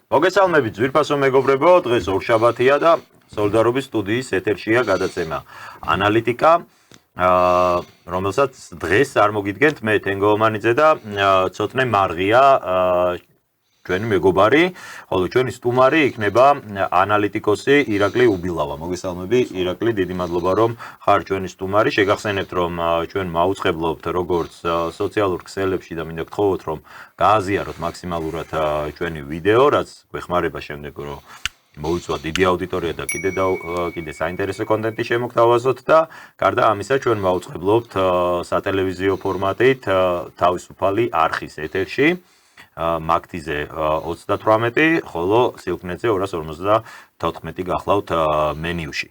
მოგესალმებით, ძვირფასო მეგობრებო, დღეს ორშაბათია და სოლიდარობის სტუდიის ეთერშია გადაცემა ანალიტიკა, რომელსაც დღეს წარმოგიდგენთ მე თენგო ომანიძე და ცოტნე მარღია ჩვენი მეგობარი, ხოლო ჩვენი სტუმარი იქნება ანალიტიკოსი ირაკლი უბილავა. მოგესალმები, ირაკლი, დიდი მადლობა რომ ხარ ჩვენი სტუმარი. შეგახსენებთ რომ ჩვენ მაუწყებლობთ როგორც სოციალურ ქსელებში და მინდა გთხოვოთ რომ გააზიაროთ მაქსიმალურად ჩვენი ვიდეო, რაც გვეხმარება შემდეგ რომ მოუწვა დიდი აუდიტორია და კიდე საინტერესო კონტენტი შემოგთავაზოთ და გარდა ამისა ჩვენ მაუწყებლობთ სატელევიზიო ფორმატით თავისუფალი არხის ეთერში. მაგთიზე 38, ხოლო სილკნეტზე 254 გახლავთ მენიუში.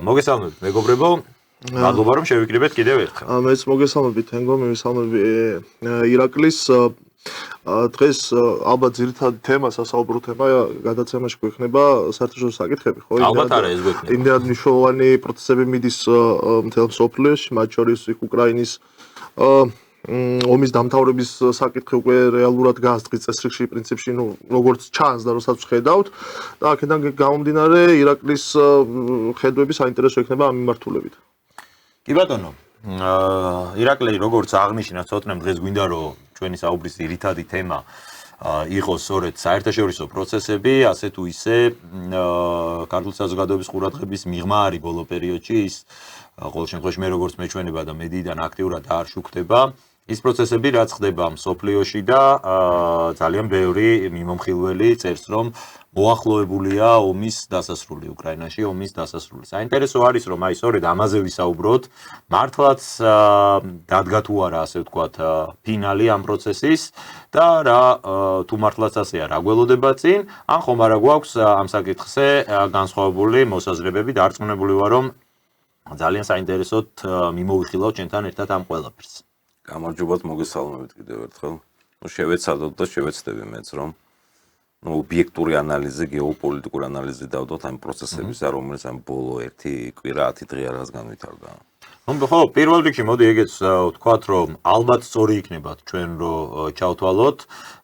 მოგესალმებით, მეგობრებო. მადლობა რომ შევიკრიბეთ კიდევ ერთხელ. მეც მოგესალმებით, თენგო, მივესალმები ირაკლის. დღეს ალბათ ძირითადი თემა, სასაუბრო თემა გადაცემაში გვექნება საერთაშორისო საკითხები, ხო? ალბათ არა ეს გვექნება. იმდენად მნიშვნელოვანი პროცესები მიდის მთელ მსოფლიოში, მათ შორის უკრაინის ომის დამთავრების საკითხი უკვე რეალურად გაასწრეს წესრიგში პრინციპში, როგორც ჩანს და როსაც ვხედავთ და აქედან გამომდინარე ირაკლის ხედვები საინტერესო იქნება ამ მიმართულებით. კი ბატონო, ირაკლი როგორც აღნიშნა ცოტნე დღეს გვინდა რომ ჩვენი საუბრის ძირითადი თემა იყოს სწორედ საერთაშორისო პროცესები, ასე თუ ისე ქართული საზოგადოების ყურადღების მიღმა არის ბოლო პერიოდში ის ყოველ შემთხვევაში მე როგორც მეჩვენება და მედიიდან აქტიურად არ შუქდება ის პროცესები რაც ხდება მსოფლიოში და ძალიან ბევრი მიმომხილველი წერს რომ მოახლოებულია ომის დასასრული უკრაინაში ომის დასასრული. საინტერესო არის რომ აი სწორედ ამაზე ვისაუბროთ, მართლაც დადგა თუ არა ასე ვთქვათ ფინალი ამ პროცესის და რა თუ მართლაც ასეა რა გველოდება წინ, ან ხომ არა გვაქვს ამ საკითხზე განსხვავებული მოსაზრებები და არწმუნებული ვარ რომ ძალიან საინტერესოდ მიმოვიხილავთ ჩვენთან ერთად ამ ყველაფერს. გამარჯობათ, მოგესალმებით კიდევ ერთხელ. შევეცადოთ და შევეცდები მეც რომ ობიექტური ანალიზი, გეოპოლიტიკური ანალიზი დავდოთ ამ პროცესებისა, რომელიც ამ ბოლო 1 კვირა 10 დღე რაღაც განვითარდა. ხო, პირველ რიგში მოდი ეგეც ვთქვათ, რომ ალბათ სწორი იქნება ჩვენ რომ ჩავთვალოთ,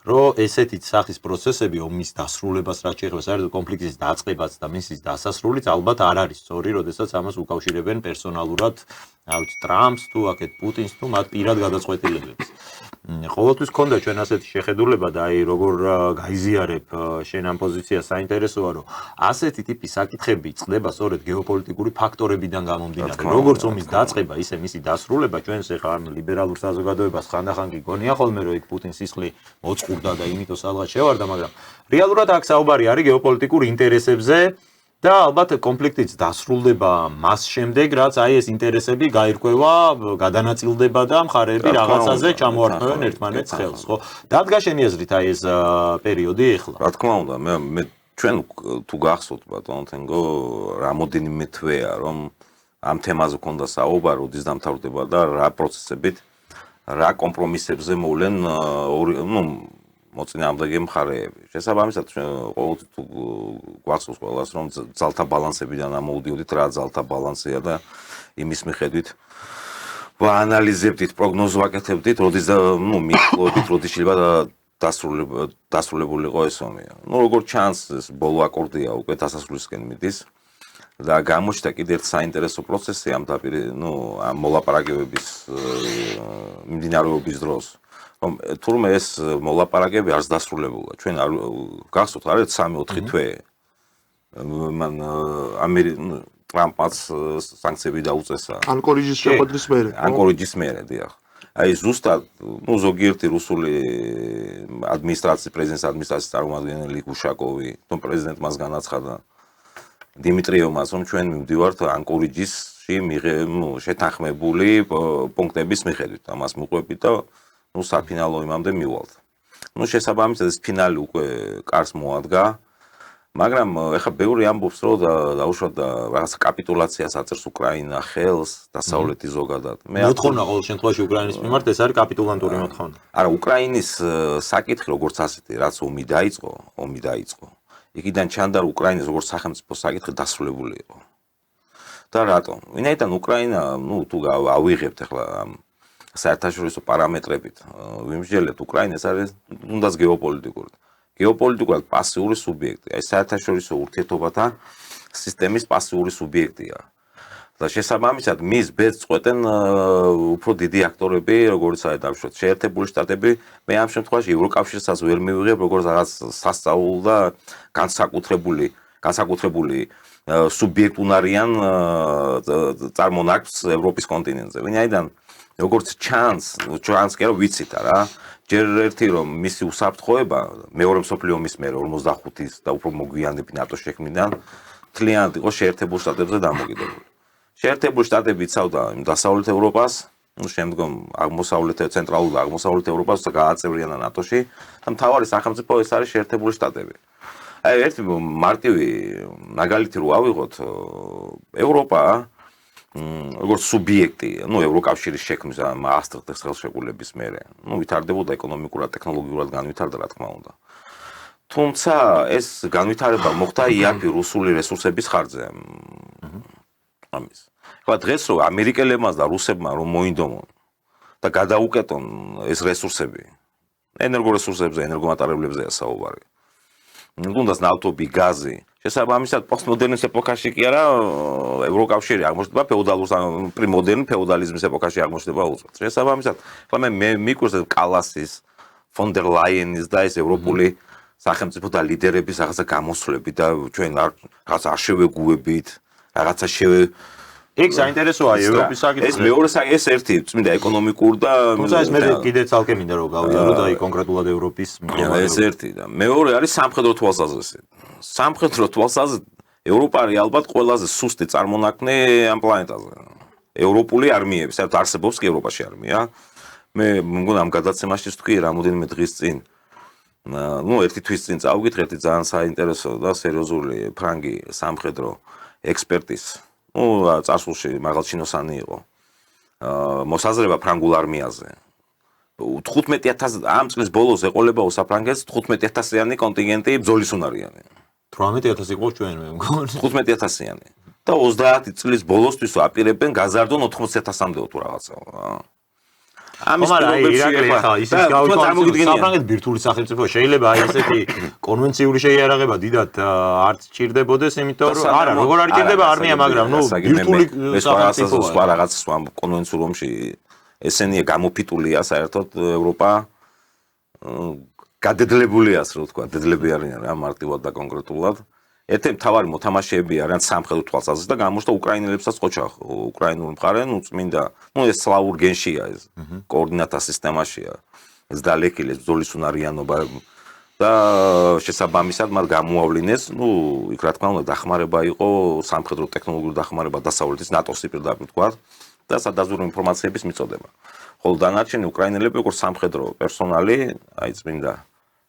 რომ ესეთი სახის პროცესები ომის დასრულებას რაც შეეხება საერთოდ კონფლიქტის დაწყებას და მისის დასასრულიც ალბათ არ არის სწორი, როდესაც ამას უკავშირებენ პერსონალურად, რა ვიცი, ტრამპს თუ აქეთ პუტინს თუ მათ პირად გადაწყვეტილებებს. ყოველთვის ქონდა ჩვენ ასეთი შეხედულება და აი როგორ გაიზიარებ შენ ამ პოზიციას საინტერესოა რომ ასეთი ტიპის საკითხები წყდება სწორედ გეოპოლიტიკური ფაქტორებიდან გამომდინარე. როგორც ომის დაწყება, ისე მისი დასრულება ჩვენს ახლა ამ ლიბერალურ საზოგადოებას ხანდახან კი გონია ხოლმე რომ იქ პუტინს სისხლი მოწყურდა და იმითო სადღაც შევარდა, მაგრამ რეალურად აქ საუბარი არის გეოპოლიტიკურ ინტერესებზე და ალბათ კონფლიქტიც დასრულდება მას შემდეგ, რაც აი ეს ინტერესები გაირკვევა, გადანაწილდება და მხარეები რაღაცაზე ჩამოართმევენ ერთმანეთს ხელს, ხო? დადგა შენი აზრით აი ეს პერიოდი ახლა? რა თქმა უნდა, მე ჩვენ თუ გახსოვთ ბატონო თენგო, რამოდენიმე თვეა რომ ამ თემაზე ქონდა საუბარი, როდის დამთავრდება და რა პროცესებით, რა კომპრომისებზე მოვლენ მოწინააღმდეგე მხარეები. შესაბამისად, ყოველთვის თუ გვახსოვს ყველას, რომ ძალთა ბალანსებიდან ამოვიდოდით, რა ძალთა ბალანსია და იმის მიხედვით ვაანალიზებდით, პროგნოზ ვაკეთებდით, როდის მიახლოებით, როდის შეიძლება დასრულებულიყო ეს ომი. როგორც ჩანს, ეს ბოლო აკორდია უკვე დასასრულისკენ მიდის და გამოჩნდა კიდევ ერთ საინტერესო პროცესი ამ ამ მოლაპარაკებების მიმდინარეობის დროს. თურმე ეს მოლაპარაკებები არც დასრულებულა. ჩვენ გახსოვთ, არის 3-4 თვე. მან ტრამპმაც სანქციები დაუწესა. ანკორიჯის შეხვედრის მერე. ანკორიჯის მერე, დიახ. აი ზუსტად, ზოგიერთი რუსული ადმინისტრაციის, პრეზიდენტის ადმინისტრაციის წარმომადგენელი უშაკოვი, თუმ პრეზიდენტ მას განაცხადა დიმიტრიევმაც, რომ ჩვენ მივდივართ ანკორიჯისში შეთანხმებული პუნქტების მიხედვით. ამას მიყვებით და საფინალო იმამდე მივალთ. შესაბამისად ეს ფინალი უკვე კარს მოადგა, მაგრამ ეხლა ბევრი ამბობს, რომ დაუშვათ და რაღაცა კაპიტულაციას აწერს უკრაინა ხელს, დასავლეთი ზოგადად. მოთხოვნა ყოველ შემთხვევაში უკრაინის მიმართ ეს არის კაპიტულანტური მოთხოვნა. არა, უკრაინის საკითხი როგორც ასეთი, რაც ომი დაიწყო. იქიდან ჩანდა რომ უკრაინის როგორც სახელმწიფო საკითხი დასრულებული იყო. და რატომ? ვინაიდან უკრაინა, თუ ავიღებთ ეხლა საერთაშორისო პარამეტრებით ვიმსჯელებთ უკრაინას არის თუნდაც გეოპოლიტიკური. გეოპოლიტიკურად პასიური სუბიექტი, აი საერთაშორისო ურთიერთობათა სისტემის პასიური სუბიექტია. და შესაბამისად მის ბედს წყვეტენ უფრო დიდი აქტორები, როგორც არის დავუშვათ შეერთებული შტატები, მე ამ შემთხვევაში ევროკავშირსაც ვერ მივიღებ როგორც რაღაც სასწაულ და განსაკუთრებული სუბიექტუნარიან წარმონაქმნს ევროპის კონტინენტზე. ვინაიდან როგორც ჩანს კი არა ვიცით რა, ჯერ ერთი რომ მისი უსაფრთხოება მეორე მსოფლიო ომის მერე 45-ის და უფრო მოგვიანებით ნატოს შექმნიდან მთლიანად იყო შეერთებულ შტატებზე დამოკიდებული. შეერთებული შტატები იცავდა დასავლეთ ევროპას, შემდგომ ცენტრალურ და აღმოსავლეთ ევროპას გააწევრიანა ნატოში და მთავარი სახელმწიფო ეს არის შეერთებული შტატები. აი ერთი მარტივი მაგალითი რო ავიღოთ, ევროპა როგორც სუბიექტი, ევროკავშირის შექმნის მაასტრიხტის ხელშეკრულების მერე, ვითარდებოდა ეკონომიკურად, ტექნოლოგიურად განვითარდა, რა თქმა უნდა. თუმცა ეს განვითარება მოხდა იაფი რუსული რესურსების ხარჯზე. ამის. ეხლა დღეს რო ამერიკელებმა და რუსებმა რომ მოინდომონ და გადაუკეტონ ეს რესურსები, ენერგორესურსებზე, ენერგომატარებლებზეა საუბარი. თუნდაც ნავთობი, გაზი, შესაბამისად პოსტმოდერნის ეპოქაში კი არა, ევროკავშირი აღმოჩნდება პრიმოდერნ ფეოდალიზმის ეპოქაში აღმოჩნდება უწყვეტ. შესაბამისად, ეხლა მე მიკვირს კალასის, ფონ დერ ლაიენის და ეს ევროპული სახელმწიფო და ლიდერების რაღაცა გამოსვლები და ჩვენ რაღაცა არ შევეგუებით, რაღაცა იქ საინტერესოა ევროპის საკითხი. ეს მეორე ეს ერთი წმინდა ეკონომიკურ და თუმცა ეს მე კიდე ცალკე მინდა რომ გავიარო და აი კონკრეტულად ევროპის ეს ერთი და მეორე არის სამხედრო თვალსაზრისით. სამხედრო თვალსაზრისით ევროპა არის ალბათ ყველაზე სუსტი წარმონაქმნი ამ პლანეტაზე. ევროპული არმიები, საერთოდ არსებობს კი ევროპაში არმია. მე მგონი ამ გადაცემაში თქვი რამოდენიმე დღის წინ. ერთი თვის წინ წავკითხეთ ძალიან საინტერესო და სერიოზული ფრანგი სამხედრო ექსპერტის წარსულში მაღალჩინოსანი იყო მოსაზრება ფრანგულ არმიაზე 15000 ამ წლის ბოლოს ეყოლებაო საფრანგეთს 15000-იანი კონტინგენტი ბრძოლისუნარიანი 18000 იყო ჩვენ მე მგონი 15000-იანი და 30 წლის ბოლოსთვის აპირებენ გაზარდონ 80000-მდე თუ რაღაცა ამის პირობებში ხა ისიც გავიქცეთ საფრანგეთ ბირთვული სახელმწიფო შეიძლება აი ესეთი კონვენციული შეიარაღება დიდად არ ჭირდებოდეს იმიტომ რომ არა როგორ არ ჭირდება არმია მაგრამ ბირთვული სახელმწიფო სხვა რაღაც სხვა კონვენციურ ომში ესენია გამოფიტულია საერთოდ ევროპა გადედლებულია ასე რომ თქვა დედლები არიან რა მარტივად და კონკრეტულად ერთ-ერთი მთავარი მოთამაშეები არიან სამხედრო თვალსაზრისით და გამოჩნდა უკრაინელებსაც ყოჩა უკრაინული მხარე წმინდა ეს სლავურ გენშია ეს კოორდინატა სისტემაშია ეს დალეკილეს ბრძოლისუნარიანობა და შესაბამისად მათ გამოავლინეს იქ რა თქმა უნდა დახმარება იყო სამხედრო ტექნოლოგიური დახმარება დასავლეთის ნატოს პირდაპირ თქვა და სადაზვერვო ინფორმაციების მიწოდება ხოლო დანარჩენი უკრაინელები როგორც სამხედრო პერსონალი აი წმინდა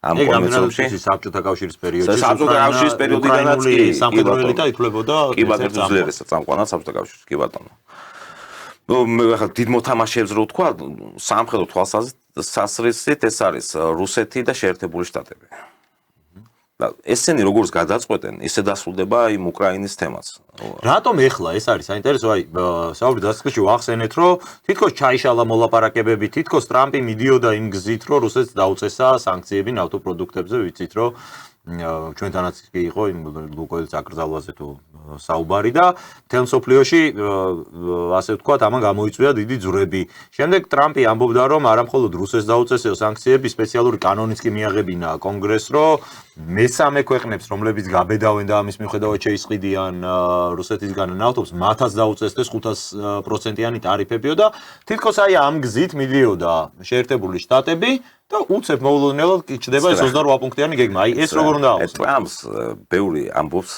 ამ კონვენციაში საბჭოთა კავშირის პერიოდში საბჭოთა კავშირის პერიოდიდანაც კი სამხედრო ელიტა ითვლებოდა კი ბატონო ძლიერესა წამყვანად საბჭოთა კავშირში კი ბატონო მე ახლა დიდ მოთამაშეებს რო ვთქვა სამხედრო თვალსაზრისით ეს არის რუსეთი და შეერთებული შტატები და ესენი როგორც გადაწყვეტენ ისე დასრულდება იმ უკრაინის თემაც რატომ ეხლა ეს არის საინტერესო აი საუბრის დასაწყისში ვახსენეთ რომ თითქოს ჩაიშალა მოლაპარაკებები თითქოს ტრამპი მიდიოდა იმ გზით რომ რუსეთს დაუწესა სანქციები ნავთობპროდუქტებზე ვიცით რომ ჩვენთანაც კი იყო იმ ლუკოილის აკრძალვაზე თუ საუბარი და მთელ მსოფლიოში ასე ვთქვათ ამან გამოიწვია დიდი ძვრები. შემდეგ ტრამპი ამბობდა რომ არა მხოლოდ რუსეთს დაუწესეო სანქციები, სპეციალური კანონიც კი მიაღებინა კონგრესს, რომ მესამე ქვეყნებს, რომლებიც გაბედავენ და ამის მიუხედავად შეისყიდიან რუსეთისგან ნავთობს, მათაც დაუწესდეს 500%-იანი ტარიფებიო და თითქოს აი ამ გზით მიდიოდა შეერთებული შტატები და უცებ მოულოდნელად იჭდება ეს 28 პუნქტიანი გეგმა. აი ეს როგორ უნდა ავსო? ტრამპს ბევრი ამბობს,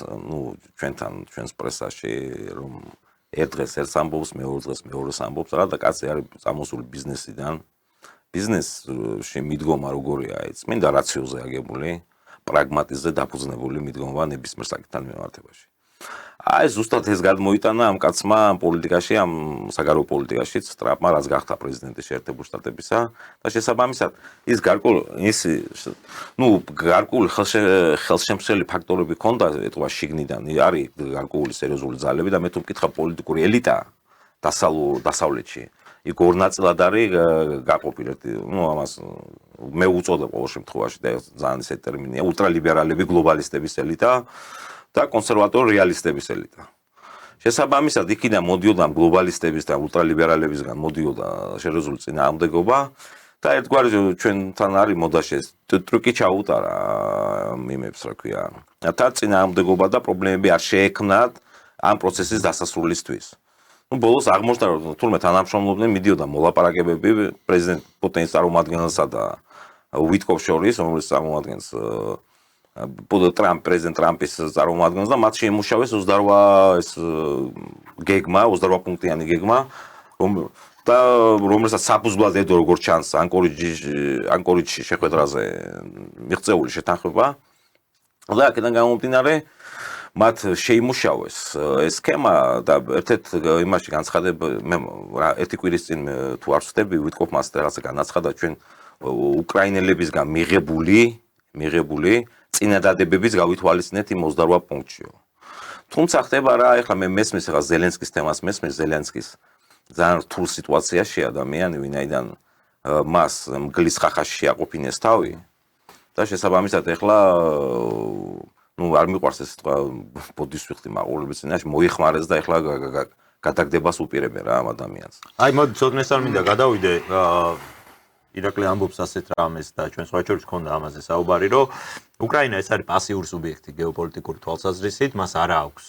ჩვენს პრესაში რომ ერთ დღეს ერთს ამბობს, მეორე დღეს მეორეს ამბობს, რა და კაცი არის წამოსული ბიზნესიდან. ბიზნესში მიდგომა როგორია, წმინდა რაციოზე აგებული, პრაგმატიზმზე დაფუძნებული მიდგომა ნებისმიერ საკითხთან მიმართებაში. აი ზუსტად ეს გადმოიტანა ამ კაცმა პოლიტიკაში, ამ საგარეო პოლიტიკაშიც, ტრამპმა რაც გახდა პრეზიდენტი შეერთებული შტატებისა და შესაბამისად ის გარკვეული ხელშემშლელი ფაქტორები ჰქონდა ეთქვა შიგნიდან, არის გარკვეული სერიოზული ძალები და მე თუ მკითხა პოლიტიკური ელიტა დასავლეთში იქ ორ ნაწილად არის გაყოფილი. ამას მე უწოდებ ყოველ შემთხვევაში და ძალიან ისეთი ტერმინია ულტრალიბერალები, გლობალისტების ელიტა და კონსერვატორ რეალისტების ელიტა. შესაბამისად, იქიდან მოდიოდა გლობალისტების და ულტრალიბერალებისგან მოდიოდა შერეზული წინააღმდეგობა და ერთგვარი ჩვენთან არის მოდაში ეს ტრიკი ჩაუტარა მიმებს, რა ქვია. და წინააღმდეგობა და პრობლემები არ შეექმნათ ამ პროცესის დასასრულისთვის. ბოლოს აღმოჩნდა, რომ თურმე თანამშრომლობდნენ, მიდიოდა მოლაპარაკებები პრეზიდენტ პუტინის წარმომადგენელსა და ვითკოფ შორის, რომელიც წარმოადგენს პრეზიდენტ ტრამპის წარმომადგენელს და მათ შეიმუშავეს 28 ეს გეგმა, 28 პუნქტიანი გეგმა, და რომელსაც საფუძვლად ედო როგორც ჩანს ანკორიჯში შეხვედრაზე მიღწეული შეთანხმება და აქედან გამომდინარე მათ შეიმუშავეს ეს სქემა და ერთ-ერთ იმაში განცხადება მე ერთი კვირის წინ თუ არ ვცდები ვითკოფ მას რაღაცა განაცხადა ჩვენ უკრაინელებისგან მიღებული წინადადებების გავითვალისწინეთ იმ 28 პუნქტშიო. თუმცა ხდება რა, ეხლა მე მესმის ახლა ზელენსკის თემას მესმის ზელენსკის ძალიან რთულ სიტუაციაში ადამიანი, ვინაიდან მას მგლის ხახაში შეაყოფინეს თავი და შესაბამისად ეხლა არ მიყვარს ეს სიტყვა ბოდის ვიხდი მაყურებლების წინაშე მოიხმარეს და ეხლა გადაგდებას უპირებენ რა ამ ადამიანს. აი მოდი ცოტნეს არ მინდა გადავიდე ირაკლი ამბობს ასეთ რამეს და ჩვენ სხვა შორის ქონდა ამაზე საუბარი, რომ უკრაინა ეს არის პასიური სუბიექტი გეოპოლიტიკური თვალსაზრისით, მას არ აქვს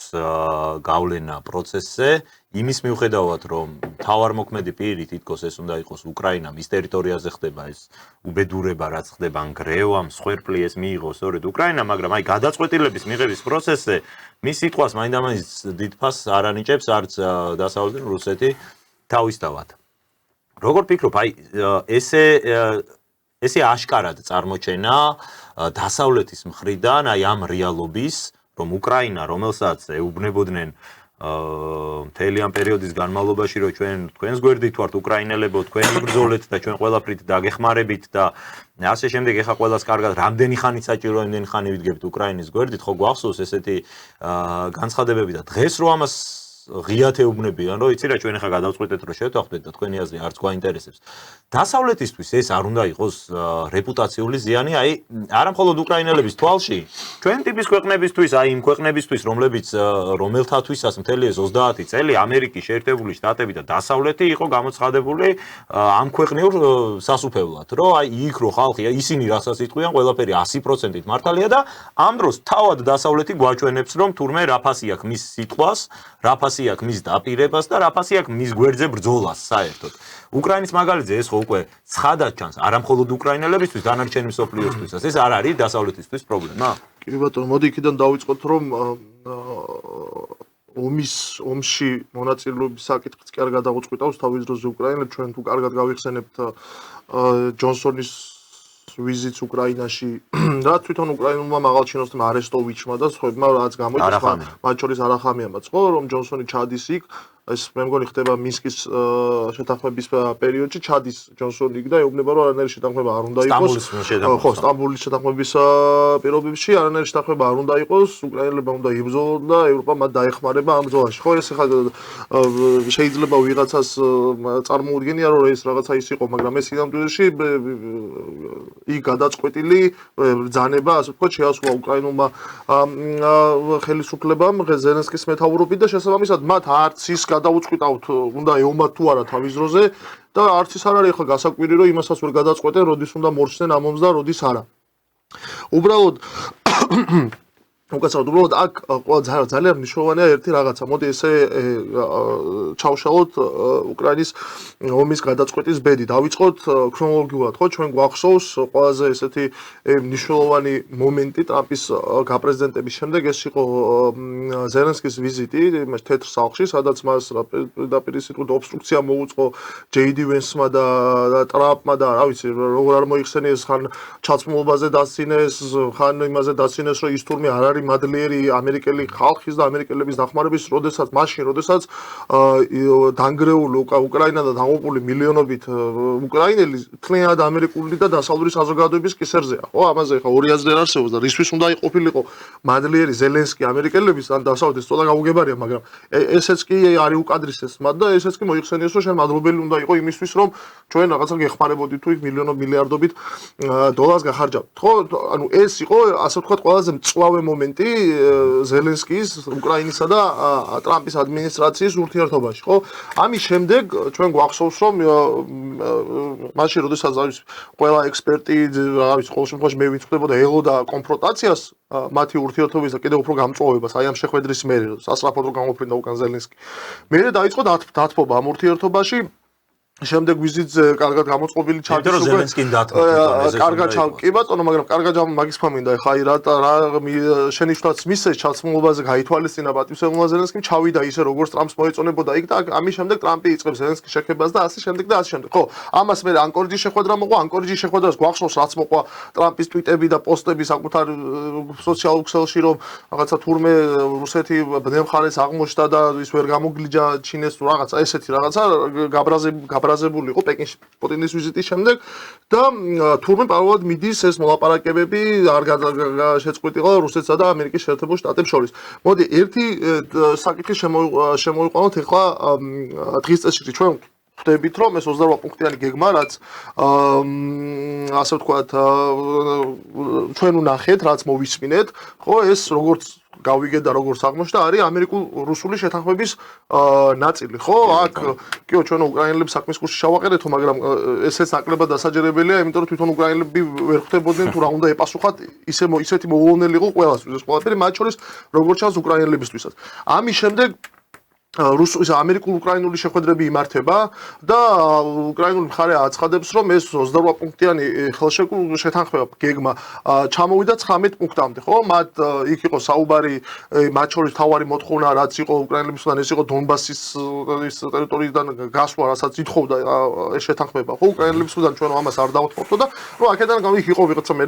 გავლენა პროცესზე, იმის მიუხედავად, რომ მთავარმოქმედი პირი თითქოს ეს უნდა იყოს უკრაინა, მის ტერიტორიაზე ხდება ეს უბედურება, რაც ხდება ნგრევა, მსხვერპლი ეს მიიღოს სწორედ უკრაინა, მაგრამ აი გადაწყვეტილების მიღების პროცესზე მის სიტყვას მაინდამაინც დიდ ფასს არ ანიჭებს არც დასავლეთი რუსეთი თავისთავად. როგორ ფიქრობ, აი ესე აშკარად წარმოჩენა დასავლეთის მხრიდან, აი ამ რეალობის, რომ უკრაინა, რომელსაც ეუბნებოდნენ მთელი ამ პერიოდის განმავლობაში, რომ თქვენს გვერდით ვართ უკრაინელებო, თქვენ იბრძოლეთ და ჩვენ ყველაფრით დაგეხმარებით და ასე შემდეგ, ეხა ყველას კარგად, რამდენი ხანი საჭირო, იმდენი ხანი ვიდგებთ უკრაინის გვერდით, ხო გვახსოვს ესეთი განცხადებები და დღეს რო ამას ღიათ ეუბნებიან, რომ იცი რა ჩვენ ახლა გადავწყვეტეთ რომ შევთანხმდეთ და თქვენი აზრი არც გვაინტერესებს. დასავლეთისთვის ეს არ უნდა იყოს რეპუტაციული ზიანი, აი არა მხოლოდ უკრაინელების თვალში, ჩვენ ტიპის ქვეყნებისთვის, აი იმ ქვეყნებისთვის, რომელთათვისაც მთელი ეს 30 წელი ამერიკის შეერთებული შტატები და დასავლეთი იყო გამოცხადებული ამ ქვეყნიურ სასუფევლად, რომ აი იქ რო ხალხი, ისინი რასაც იტყვიან, ყველაფერი 100%-ით მართალია და ამ დროს თავად დასავლეთი გვაჩვენებს, რომ თურმე რაფასი აქვს მის სიტყვას, რაფასი აქვს მის დაპირებას და რაფასი აქვს მის გვერდზე ბრძოლას საერთოდ. უკრაინის მაგალითზე ეს ხო უკვე ცხადად ჩანს, არა მხოლოდ უკრაინელებისთვის, დანარჩენი მსოფლიოსთვისაც. ეს არ არის დასავლეთისთვის პრობლემა? კი ბატონო, მოდი იქიდან დავიწყოთ, რომ ომში მონაწილეობის საკითხიც კი არ გადაუწყვეტავს თავის დროზე უკრაინელებს. ჩვენ თუ კარგად გავიხსენებთ ჯონსონის ვიზიტს უკრაინაში, რაც თვითონ უკრაინულმა მაღალჩინოსნებმა არესტოვიჩმა და სხვებმა რაც გამოიწვია, მათ შორის არახამიამაც, ხო, რომ ჯონსონი ჩადის იქ, ეს მე მგონი ხდება მინსკის შეთანხმების პერიოდში, ჩადის ჯონსონი იქ და ეუბნება, რომ არანაირი შეთანხმება არ უნდა იყოს. ხო, სტამბოლის შეთანხმების პირობებში არანაირი შეთანხმება არ უნდა იყოს, უკრაინელებმა უნდა იბრძოლონ და ევროპა მათ დაეხმარება ამ ბრძოლაში. ხო, ეს ხა შეიძლება ვიღაცას წარმოუდგენია, რომ ეს რაღაცა ის იყო, მაგრამ ეს სინამდვილეში იქ გადაწყვეტილი ბრძანება, ასე ვთქვათ, შეასრულა უკრაინულმა ხელისუფლებამ ზელენსკის მეთაურობით და შესაბამისად მათ არც ის გადაუწყვეტავთ, უნდა ეომათ თუ არა თავის დროზე და არც ის არ არის ახლა გასაკვირი, რომ იმასაც ვერ გადაწყვეტენ, როდის უნდა მორჩნენ ამ ომს და როდის არა. უბრალოდ უკაცრავად აქ ძალიან მნიშვნელოვანია ერთი რაღაცა. მოდი ესე ჩავშალოთ უკრაინის ომის გადაწყვეტის ბედი. დავიწყოთ ქრონოლოგიურად, ხო, ჩვენ გვახსოვს ყველაზე ესეთი მნიშვნელოვანი მომენტი ტრამპის გაპრეზიდენტების შემდეგ ეს იყო ზელენსკის ვიზიტი თეთრ სახლში, სადაც მას პირდაპირ სიტყვით ობსტრუქცია მოუწყო ჯეიდი ვენსმა და ტრამპმა და რა ვიცი, როგორ არ მოიხსენიეს, ხან ჩაცმულობაზე დასცინეს, ხან იმაზე დასცინეს, რომ ის თურმე არ არის საკუთარი მადლიერი ამერიკელი ხალხის და ამერიკელების დახმარების, როდესაც დანგრეული უკრაინა და დამოპული მილიონობით უკრაინელი თლიანად ამერიკული და დასავლური საზოგადოების კისერზეა. ხო, ამაზე ხა ორი აზრი არ არსებობს და რისთვის უნდა იყოფილიყო მადლიერი ზელენსკი ამერიკელების ან დასავლეთის ცოტა გაუგებარია, მაგრამ ესეც კი არ უკადრისეს მათ და ესეც კი მოიხსენიეს, რომ შენ მადლობელი უნდა იყო იმისთვის, რომ ჩვენ რაღაცა გეხმარებოდით თუ იქ მილიარდობით დოლარს გახარჯავთ. ხო, ანუ ეს იყო ასე ვთქვათ ყველაზე მწვავე მომენტი ზელენსკის, უკრაინისა და ტრამპის ადმინისტრაციის ურთიერთობაში, ხო? ამის შემდეგ ჩვენ გვახსოვს, რომ მაშინ როდესაც არის ყველა ექსპერტი, არის ყოველ შემთხვევაში მე ვიცხდებოდა ელოდა კონფრონტაციას მათი ურთიერთობის და კიდევ უფრო გამწვავებას აი ამ შეხვედრის მერე, სასწრაფოდ რომ გამოფრინდა უკან ზელენსკი. მერე დაიწყო დათბობა ამ ურთიერთობაში. შემდეგ ვიზიტზე კარგად გამოწყობილი ჩარჩის უკვე ზელენსკიმ დათმობა კარგად კი ბატონო, მაგრამ კარგად მაგის ფამინდა ხა აი რა შენიშვნაც მისცეს ჩაცმულობაზე გაითვალისწინა პატივსაცემლობა ზელენსკიმ ჩავიდა ისე როგორც ტრამპს მოეწონებოდა იქ და ამის შემდეგ ტრამპი იწყებს ზელენსკის შეხვედრას და ასე შემდეგ და ასე შემდეგ. ხო, ამას მე ანკორიჯის შეხვედრა მოყვა, ანკორიჯის შეხვედრას გვახსოვს რაც მოყვა ტრამპის ტვიტები და პოსტები საკუთარ სოციალურ ქსელში, რომ რაღაცა თურმე რუსეთი ბნელ მხარეს აღმოჩნდა და ის ვერ გამოგლიჯა ჩინეს თუ რაღაცა ესეთი რაღაცა გაბრაზებული იყო პეკინში პუტინის ვიზიტის შემდეგ და თურმე პარალელურად მიდის ეს მოლაპარაკებები არ შეწყვეტილა რუსეთსა და ამერიკის შეერთებულ შტატებს შორის. მოდი ერთი საკითხი შემოვიყვანოთ ახლა დღის წესრიგში ჩვენ ხვდებით რომ ეს 28 პუნქტიანი გეგმა რაც ასე ვთქვათ ჩვენ უნახეთ რაც მოვისმინეთ ხო ეს როგორც გავიგეთ და როგორც აღმოჩნდა არის ამერიკულ-რუსული შეთანხმების ნაწილი ხო აქ კიო ჩვენ უკრაინელებს საქმის კურსში შევაყერეთო მაგრამ ესეც ნაკლებად დასაჯერებელია იმიტომ რომ თვითონ უკრაინელები ვერ ხვდებოდნენ თუ რა უნდა ეპასუხათ ისეთი მოულოდნელი იყო ყველასთვის ეს ყველაფერი მათ შორის როგორც ჩანს უკრაინელებისთვისაც ამის შემდეგ ამერიკულ-უკრაინული შეხვედრები იმართება და უკრაინული მხარე აცხადებს, რომ ეს 28 პუნქტიანი შეთანხმება გეგმა ჩამოვიდა 19 პუნქტამდე, ხო? მათ იქ იყო საუბარი, მათ შორის თავარი მოთხოვნა, რაც იყო უკრაინელებისგან, ეს იყო დონბასის ტერიტორიიდან გასვლა, რასაც ითხოვდა ეს შეთანხმება, ხო? უკრაინელებისგან ჩვენ ამას არ დავთხოვთო და რომ აქედან იქ იყო ვიღაცა მე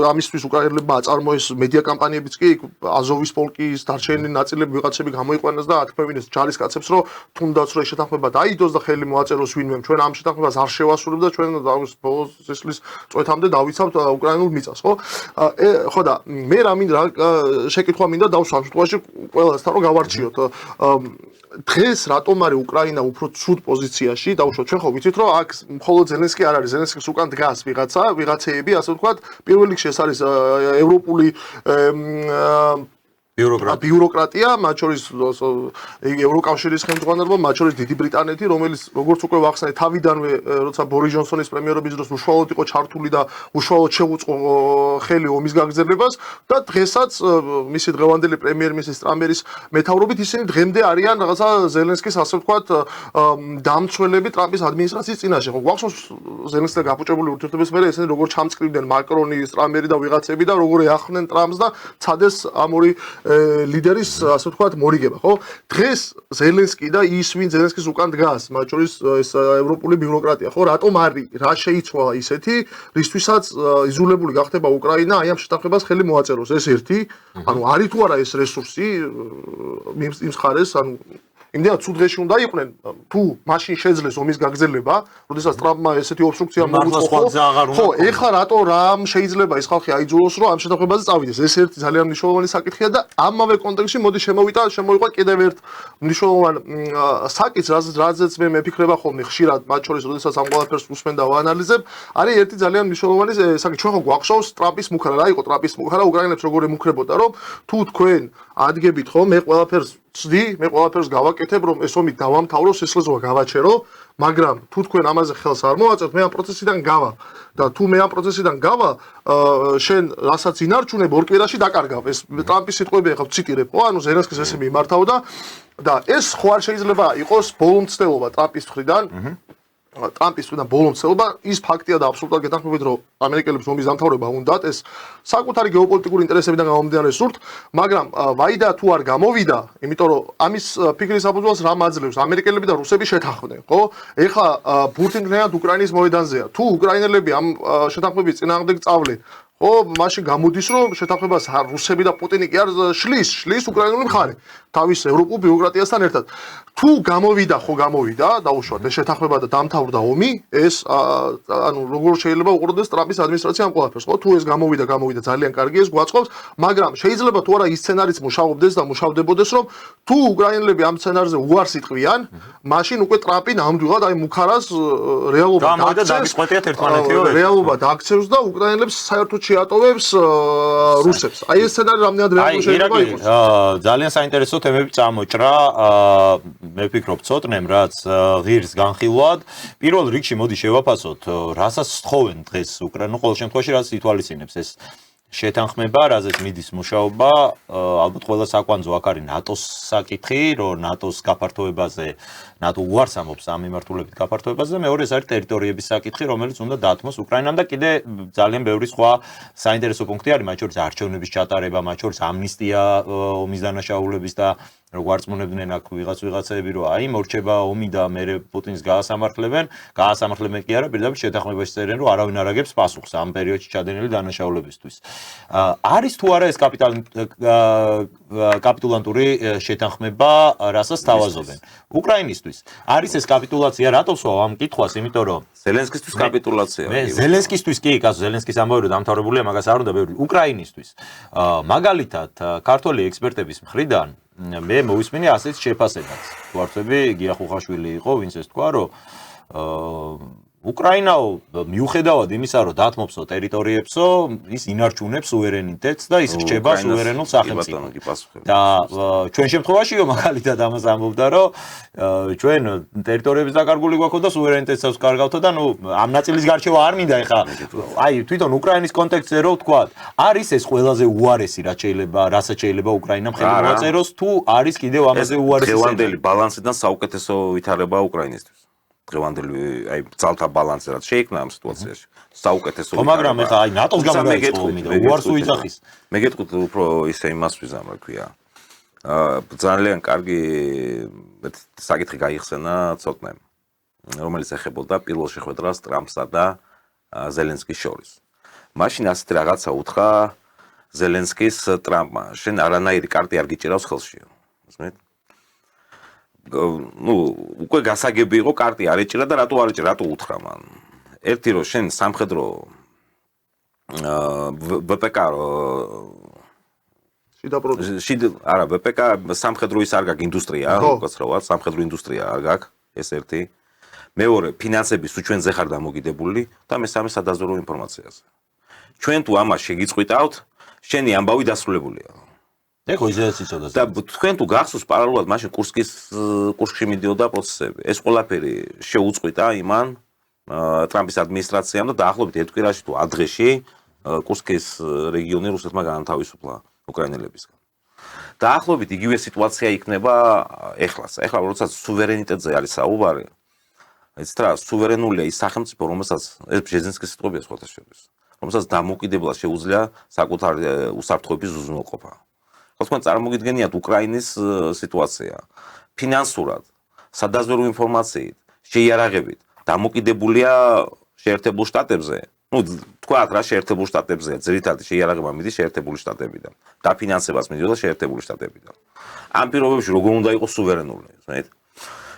ამისთვის უკრაინელებმა აწარმოეს მედია კამპანიებიც კი აზოვის პოლკის დარჩენილი ნაწილები ვიღაცები გამოიყვანეს და ათქმევინეს ჯარისკაცებს რომ თუნდაც რომ შეთანხმება დაიდოს და ხელი მოაწეროს ვინმე ჩვენ ამ შეთანხმებას არ შევასრულებთ და ჩვენ ბოლოს წესლის წვეთამდე დავიცავთ უკრაინულ მიწას ხო ხო და მე რა მინდა შეკითხვა მინდა დავსვამ შემთხვევაში ყველასთან რომ გავარჩიოთ დღეს რატომ არის უკრაინა უფრო ცუდ პოზიციაში დავუშვათ ჩვენ ხო ვიცით რომ აქ მხოლოდ ზელენსკი არ არის ზელენსკის უკან დგას ვიღაცეები ასე ვთქვათ პირველ რიგში ეს არის ევროპული ბიუროკრატია, მათ შორის ევროკავშირის ხელმძღვანელობა, მათ შორის დიდი ბრიტანეთი, რომელიც როგორც უკვე ვახსენეთ, თავიდანვე როცა ბორის ჯონსონის პრემიერობის დროს უშუალოდ იყო ჩართული და უშუალოდ შეუწყო ხელი ომის გაგრძელებას და დღესაც მისი დღევანდელი პრემიერ-მინისტრის ტრამერის მეთაურობით ისინი დღემდე არიან რაღაცა ზელენსკის ასე ვთქვათ დამცველები ტრამპის ადმინისტრაციის წინაშე. ხო, გვახსოვს ზელენსკის გაფუჭებული ურთიერთობების მერე ესენი როგორ ჩამწკრივდნენ მაკრონი, ტრამერი და ვიღაცები და როგორ ეახმნენ ტრამპს და ცადეს ამ ორი ლიდერის ასე ვთქვათ მორიგება, ხო? დღეს ზელენსკი და ის ვინ ზელენსკის უკან დგას, მათ შორის ეს ევროპული ბიუროკრატია, ხო? რატომ არის? რა შეიცვალა ისეთი, რისთვისაც იზოლებული გახდება უკრაინა, აი ამ შეთანხმებას ხელი მოაწეროს. ეს ერთი, ანუ არის თუ არა ეს რესურსი იმ მხარეს, ანუ იმდენად ცუდ დღეში უნდა იყვნენ, თუ მაშინ შეძლეს ომის გაგრძელება, როდესაც ტრამპმა ესეთი ობსტრუქცია მოუწყო. ხო, ეხლა რატო რამ შეიძლება ეს ხალხი აიძულოს, რომ ამ შეთანხმებაზე წავიდეს? ეს ერთი ძალიან მნიშვნელოვანი საკითხია და ამავე კონტექსტში მოდი შემოვიყვა კიდევ ერთ მნიშვნელოვან საკითხს, რაზეც მე მეფიქრება ხოლმე ხშირად, მათ შორის, როდესაც ამ ყველაფერს უსმენ და ვაანალიზებ, არის ერთი ძალიან მნიშვნელოვანი საკითხი. ჩვენ ხო გვახსოვს ტრამპის მუქარა, რა იყო ტრამპის მუქარა, უკრაინელებს როგორ ემუქრებოდა, რომ თუ თქვენ ადგებით ხო, მე ყველაფერს ვცდი, მე ყველაფერს გავაკეთებ, რომ ეს ომი დავამთავრო, სისხლზევა გავაჩერო, მაგრამ თუ თქვენ ამაზე ხელს არ მოაწერთ, მე ამ პროცესიდან გავა და თუ მე ამ პროცესიდან გავა, შენ რასაც ინარჩუნებ ორ კვირაში დაკარგავ. ეს ტრამპის სიტყვები ახლა ვციტირებ, ხო? ანუ ზელენსკის ესე მიმართავდა და ეს ხო არ შეიძლება იყოს ბოლომცდელობა ტრამპის მხრიდან. ტრამპის თუნდაც ბოლომცდელობა ის ფაქტია და აბსოლუტურად გეთანხმებით რომ ამერიკელებს ომის დამთავრება უნდათ ეს საკუთარი გეოპოლიტიკური ინტერესებიდან გამომდინარე სურთ მაგრამ ვაიდა თუ არ გამოვიდა იმიტომ რომ ამის ფიქრის საფუძველს რამ აძლევს ამერიკელები და რუსები შეთანხმდნენ ხო ეხლა ბურთინლენად უკრაინის მოედანზეა თუ უკრაინელები ამ შეთანხმების წინააღმდეგ წავლენ ხო, მაშინ გამოდის, რომ შეთანხმებას რუსები და პუტინი კი არ შლის უკრაინული მხარე თავის ევროპულ ბიუროკრატიასთან ერთად. თუ გამოვიდა დაუშვათ ეს შეთანხმება და დამთავრდა ომი, ეს ანუ როგორ შეიძლება უყურდეს ტრამპის ადმინისტრაციამ ყველაფერს, ხო? თუ ეს გამოვიდა ძალიან კარგი, ეს გვაწყობს, მაგრამ შეიძლება თუ არა ის სცენარიც მუშაობდეს და მუშავდებოდეს, რომ თუ უკრაინელები ამ სცენარზე უარს იტყვიან, მაშინ უკვე ტრამპი ნამდვილად აი მუქარას რეალობა დააქცევს და უკრაინელებს საერთოდ შეატოვებს რუსებს. აი ეს სცენარი რამდენად რეალური შეიძლება იყოს. ძალიან საინტერესო თემები წამოჭრა. მე ვფიქრობ ცოტნემ, რაც ღირს განხილვად. პირველ რიგში მოდი შევაფასოთ, რასაც სთხოვენ დღეს უკრაინულ ყოველ შემთხვევაში, რაც ითვალისწინებს ეს შეთანხმება, რაზეც მიდის მუშაობა, ალბათ ყველა საკვანძო აქ არის ნატოს საკითხი, რომ ნატოს გაფართოებაზე, ნატო უარს ამბობს ამ მიმართულებით გაფართოებაზე და მეორე ეს არის ტერიტორიების საკითხი, რომელიც უნდა დათმოს უკრაინამ და კიდე ძალიან ბევრი სხვა საინტერესო პუნქტი არის, მათ შორის არჩევნების ჩატარება, მათ შორის ამნისტია ომის დანაშაულების და როგორ არწმუნებდნენ აქ ვიღაცები, რომ აი მორჩება ომი და მე პუტინს გაასამართლებენ კი არა, პირდაპირ შეთანხმებაში წერენ, რომ არავინ არ აგებს პასუხს ამ პერიოდში ჩადენილი დანაშაულებისთვის. არის თუ არა ეს კაპიტულანტური შეთანხმება, რასაც თავაზობენ. უკრაინისთვის არის ეს კაპიტულაცია, რატო ვსვავ ამ კითხვას, იმიტომ რომ ზელენსკისთვის კაპიტულაცია. ზელენსკისთვის კი, კაცო, ზელენსკის ამბავი რომ დამთავრებულია, მაგას არ უნდა ბევრი. უკრაინისთვის მაგალითად, ქართველი ექსპერტების მხრიდან მე მოვისმინე ასეთ შეფასებას. თუ არ ვთქვი, გია ხუხაშვილი იყო, ვინც ეს თქვა, რომ უკრაინაო მიუხედავად იმისა, რომ დათმობსო ტერიტორიებსო, ის ინარჩუნებს სუვერენიტეტს და ის რჩება სუვერენულ სახელმწიფოდ. და ჩვენ შემთხვევაშიო მაგალითად ამას ამბობდა, რომ ჩვენ ტერიტორიების დაკარგული გვაქვს და სუვერენიტეტსაც კარგავთო და ამ ნაწილის გარჩევა არ მინდა ეხა. აი თვითონ უკრაინის კონტექსტზე რო ვთქვათ, არის ეს ყველაზე უარესი რასაც შეიძლება უკრაინამ ხელი მოაწეროს, თუ არის კიდევ ამაზე უარესი დღევანდელი ბალანსიდან საუკეთესო ვითარებაა უკრაინისთვის. დღევანდელი აი ძალთა ბალანსი რაც შეიქმნა ამ სიტუაციაში საუკეთესო ვითარება. მაგრამ ეხა აი ნატოს გამოგაიწყო ომი და უარს უიძახის. მე გეტყვით უფრო ისე იმას ვიზამ რა ქვია. ძალიან კარგი საკითხი გაიხსენა ცოტნემ, რომელიც ეხებოდა პირველ შეხვედრას ტრამპსა და ზელენსკის შორის. მაშინ ასეთი რაღაცა უთხრა ზელენსკის ტრამპმა, შენ არანაირი კარტი არ გიჭირავს ხელში. ისმენთ? უკვე გასაგები იყო კარტი არ ეჭირა და რატო არ ეჭირა, რატო უთხრა მან. ერთი რომ შენ სამხედრო VPK არა VPK სამხედრო ის არ გაქვს ინდუსტრია, უკაცრავად სამხედრო ინდუსტრია არ გაქვს, ეს ერთი. მეორე ფინანსების თუ ჩვენზე ხარ დამოკიდებული და მესამე სადაზვერვო ინფორმაციაზე. ჩვენ თუ ამას შეგიწყვიტავთ, შენი ამბავი დასრულებულია. ეხო ისეც იცოდა. და თქვენ თუ გახსოვს პარალელურად მაშინ კურსკში მიდიოდა პროცესები. ეს ყველაფერი შეუწყვიტა იმან ტრამპის ადმინისტრაციამ და დაახლოებით ერთ კვირაში თუ ადრეში კურსკის რეგიონი რუსეთმა გაანთავისუფლა უკრაინელებისგან. დაახლოებით იგივე სიტუაცია იქნება ეხლაც. ეხლა როდესაც სუვერენიტეტზე არის საუბარი, იცით რა, სუვერენულია ის სახელმწიფო, რომელსაც ეს ბჟეზინსკის სიტყვებია სხვათა შორის, რომელსაც დამოუკიდებლად შეუძლია საკუთარი უსაფრთხოების უზრუნველყოფა. ხო თქვენ წარმოგიდგენიათ უკრაინის სიტუაცია. ფინანსურად, სადაზვერვო ინფორმაციით, შეიარაღებით დამოკიდებულია შეერთებულ შტატებზე. თქვათ რა შეერთებულ შტატებზეა, ძირითადად შეიარაღება მიდის შეერთებული შტატებიდან. დაფინანსებას მიდიოდა შეერთებული შტატებიდან. ამ პირობებში როგორ უნდა იყოს სუვერენული, ზოგადად?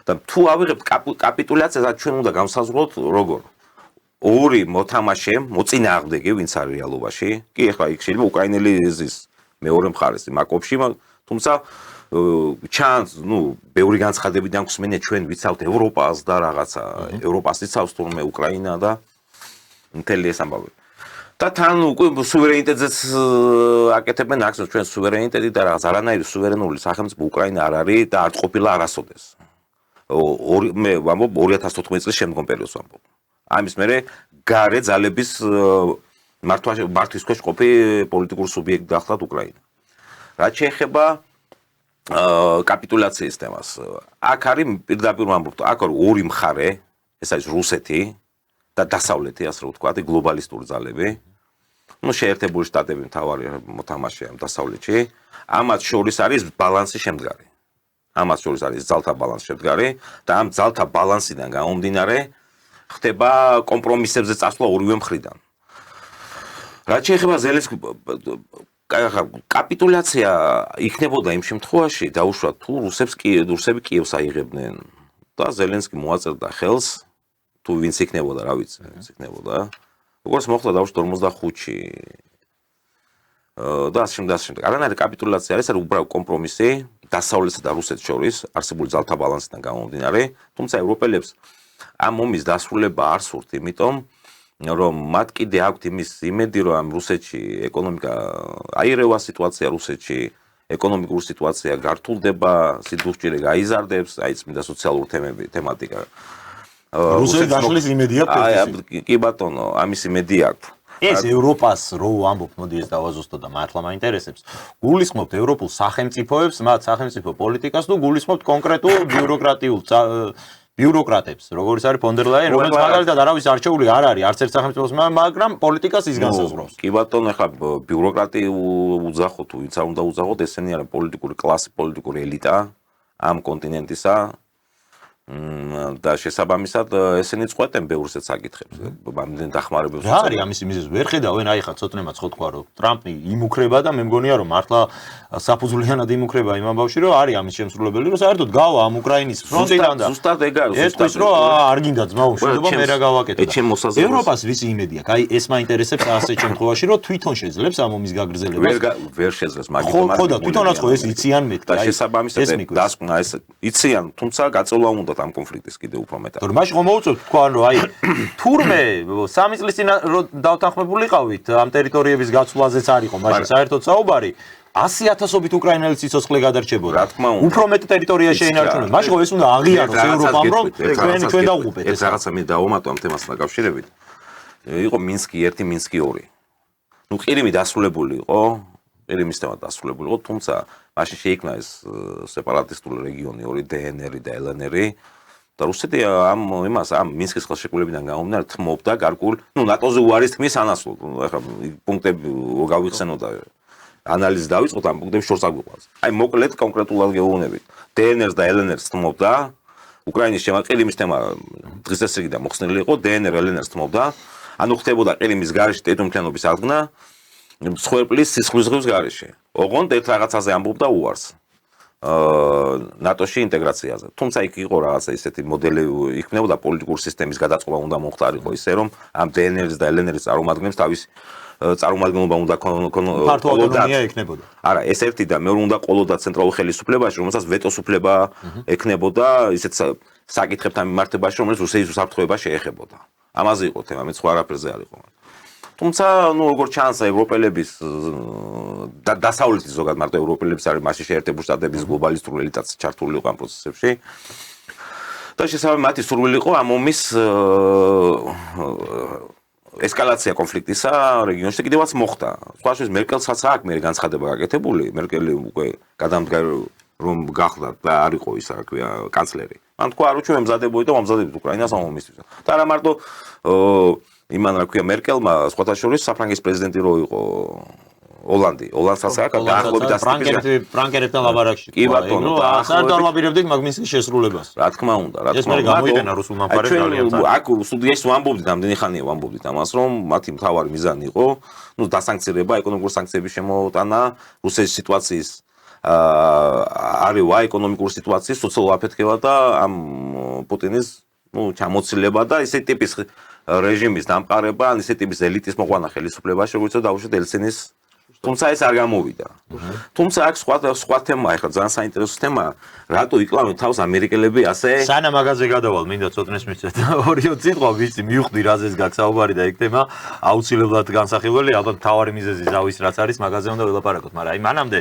და თუ ავიღებთ კაპიტულაციას, ჩვენ უნდა განსაზღვროთ როგორ. ორი მოთამაშე, მოწინააღმდეგე, ვინც არის რეალობაში, კი ახლა იქ შეიძლება უკრაინელი ზის მეორე მხარეს მაკობში, თუმცა ჩანს, ბევრი განცხადებიდან გვსმენია ჩვენ ვიცავთ ევროპას და რაღაცა, ევროპას იცავს თურმე უკრაინა და მთელი ეს ამბავი. და თან უკვე სუვერენიტეტზეც აკეთებენ აქცენტს, ჩვენ სუვერენიტეტი და რაღაც არანაირი სუვერენული სახელმწიფო უკრაინა არ არის და არ ყოფილა არასოდეს. მე ვამბობ 2014 წლის შემდგომ პერიოდს ვამბობ. ამის მერე გარე ძალების მართვის ქვეშ ყოფი პოლიტიკური სუბიექტი გახლავთ უკრაინა. რაც შეეხება კაპიტულაციის თემას. აქ არის პირდაპირ ვამბობ, აქ არის ორი მხარე, ეს არის რუსეთი და დასავლეთი, ასე რომ ვთქვათ, გლობალისტური ძალები. შეერთებული შტატები მთავარი მოთამაშეა დასავლეთში. ამათ შორის არის ბალანსი შემდგარი. ამათ შორის არის ძალთა ბალანსი შემდგარი და ამ ძალთა ბალანსიდან გამომდინარე ხდება კომპრომისებზე წასვლა ორივე მხრიდან. რაც შეეხება ზელენსკი კაპიტულაცია იქნებოდა იმ შემთხვევაში დაუშვათ თუ რუსები კიევს აიღებდნენ და ზელენსკი მოაწერდა ხელს თუ ვინც იქნებოდა რა ვიცი ვინც იქნებოდა როგორც მოხდა დაუშვათ 45-ში და შემდეგ არანაირი კაპიტულაცია არის უბრალოდ კომპრომისი დასავლეთსა და რუსეთს შორის არსებული ძალთა ბალანსიდან გამომდინარე თუმცა ევროპელებს ამ ომის დასრულება არ სურთ იმიტომ რომ მათ კიდე აქვთ იმის იმედი რომ რუსეთში ეკონომიკა აირევა სიტუაცია რუსეთში ეკონომიკური სიტუაცია გართულდება სიდუხჭირე გაიზარდებს აი წმინდა სოციალური თემატიკა რუსეთს გაშლის იმედი აქვს კი ბატონო ამის იმედი აქვს ეს ევროპას რო ამბობ მოდი ეს დავაზუსტო და მართლა მაინტერესებს გულისხმობთ ევროპულ სახელმწიფოებს მათ სახელმწიფო პოლიტიკას თუ გულისხმობთ კონკრეტულ ბიუროკრატებს როგორც არის ფონ დერ ლაიენ რომელიც მაგალითად არავის არჩეული არ არის არც ერთ სახელმწიფოს მაგრამ პოლიტიკას ის განსაზღვრავს კი ბატონო ახლა ბიუროკრატი უძახო თუ ვინც არ უნდა უძახოთ ესენი არის პოლიტიკური კლასი პოლიტიკური ელიტა ამ კონტინენტისა და შესაბამისად ესენი წყვეტენ ბევრს ეს საკითხებს ამდენ დახმარებებს რა არის ამის მიზეზი ვერ ხედავენ აი ხა ცოტნემაც ხო თქვა რომ ტრამპი იმუქრება და მე მგონია რომ მართლა საფუძვლიანად იმუქრება იმ ამბავში რომ არის ამის შემსრულებელი რომ საერთოდ გავა ამ უკრაინის ფრონტიდან და ზუსტად ეგ არის ზუსტად რომ არ გინდა ძმაო შეიძლება მე რა გავაკეთო ევროპას ვის იმედი აქვს აი ეს მაინტერესებს ასეთ შემთხვევაში რომ თვითონ შეძლებს ამ ომის გაგრძელებას ვერ შეძლებს მაგითომაც ხო და თვითონაც ხო ეს იციან მეთქი და შესაბამისად დასკვნა ეს იციან თუმცა გაწოლა უნდა ამ კონფლიქტის კიდე უფრო მეტად. თორემ მაშინ ხომ მოუწევთ თქვა რომ აი თურმე 3 წლის წინ დავთანხმებულიყავით ამ ტერიტორიების გაცვლაზეც არისო მაშინ საერთოდ საუბარი 100,000-ობით უკრაინელი სიცოცხლე გადარჩებოდა. რა თქმა უნდა. უფრო მეტ ტერიტორია შეინარჩუნოს. მაშინ ხო ეს უნდა აღიაროს ევროპამ რომ ჩვენ დავუღუპეთ. ეს რაღაცა მე დავუმატო ამ თემასთან დაკავშირებით. იყო მინსკი 1, მინსკი 2. ნუ ყირიმი დასრულებული იყო. ყირიმის თემა დასრულებული იყო, თუმცა მაშინ შეიქმნა ეს სეპარატისტული რეგიონი 2 დნr და ლნr და რუსეთი ამ მინსკის ხელშეკრულებიდან გამომდინარე თმობდა გარკვეულ, ნუ ნატოზე უარის თმის ანასვლოდ. ახლა პუნქტები გავიხსენო და ანალიზი დავიწყოთ ამ პუნქტების შორს აგვიყვანს. აი მოკლედ კონკრეტულად გეუბნებით. დნრ-ს და ლნრ-ს თმობდა უკრაინის ყირიმის თემა დღის წესრიგიდან მოხსნილი იყო, დნრ ლნრ-ს თმობდა, ანუ ხდებოდა ყირიმის გარეშე ტერიტორიულობის აღდგენა მსხვერპლის სისხლისღების გარეშე. ოღონდ ერთ რაღაცაზე ამბობდა უარს. ნატოში ინტეგრაციაზე. თუმცა იქ იყო რაღაცა ისეთი მოდელი იქნებოდა პოლიტიკური სისტემის გადაწყობა უნდა მოხდარიყო ისე რომ ამ დნრ-ს და ლნრ-ს წარმომადგენლებს თავის წარმომადგენლობა უნდა ფართოავტონომია ექნებოდა. არა, ეს ერთი და მეორე უნდა ყოლოდა ცენტრალურ ხელისუფლებაში, რომელსაც ვეტოს უფლება ექნებოდა ისეთ საკითხებთან მიმართებაში, რომელიც რუსეთის უსაფრთხოება შეეხებოდა. ამაზე იყო თემა, მე სხვა არაფერზე არ იყო. თუმცა, ნუ როგორც ჩანს, ევროპელების და დასავლეთის ზოგადად მარტო ევროპელების არის მასში შეერთებული შტატების გლობალისტური ელიტაც ჩართული იყო ამ პროცესებში. და შესაბამისად მათი სურვილი იყო ამ ომის ესკალაცია კონფლიქტისა რეგიონში კიდევაც მოხდა. სხვა შორის მერკელსაც აქვს მე განცხადება გაკეთებული, მერკელი უკვე გადამდგარ რომ გახდა და არ იყო ის რა ქვია კანცლერი. მან თქვა რომ ჩვენ მზადებოდი და ვამზადებით უკრაინას ამ ომისთვის. და არა მარტო იმან რა ქვია მერკელმა სხვათა შორის საფრანგეთის პრეზიდენტი რო იყო ოლანდსაც აქვს დაახლოებით ფრანკერებთან ლაბარაკში. კი ბატონო, საერთოდ არ ვაპირებდით მაგმისის შესრულებას. რა თქმა უნდა, რა თქმა უნდა. ეს მე გამოიყენა რუსულმა მხარეს ძალიან ძალიან. აქ სტუდიაში ვამბობდით, ამდენი ხანია ვამბობდით ამას, რომ მათი მთავარი მიზანი იყო, ნუ დასანქცირება, ეკონომიკური სანქციების შემოტანა, რუსეთის სიტუაციის არევა ეკონომიკური სიტუაციის სოციალურ აფეთქება და ამ პუტინის ნუ ჩამოცილება და ისეთი ტიპის რეჟიმის დამყარება, ან ისეთი ტიპის ელიტის მოყვანა ხელისუფლებაში, როგორც დაუშვათ ელცინის. თუმცა ეს არ გამოვიდა. თუმცა აქ სხვა თემაა, ახლა ძალიან საინტერესო თემაა, რატო იკლავენ თავს ამერიკელები ასე? სანამ მაგაზე გადავალ, მინდა ცოტნეს მისცეთ. 2 სიტყვა ვიცი, მივხვდი რაზეც გაგსაუბარი და იქ თემა აუცილებლად განსახილველი, ალბათ მთავარი მიზეზი ზავის რაც არის, მაგაზე უნდა ველაპარაკოთ, მაგრამ აი მანამდე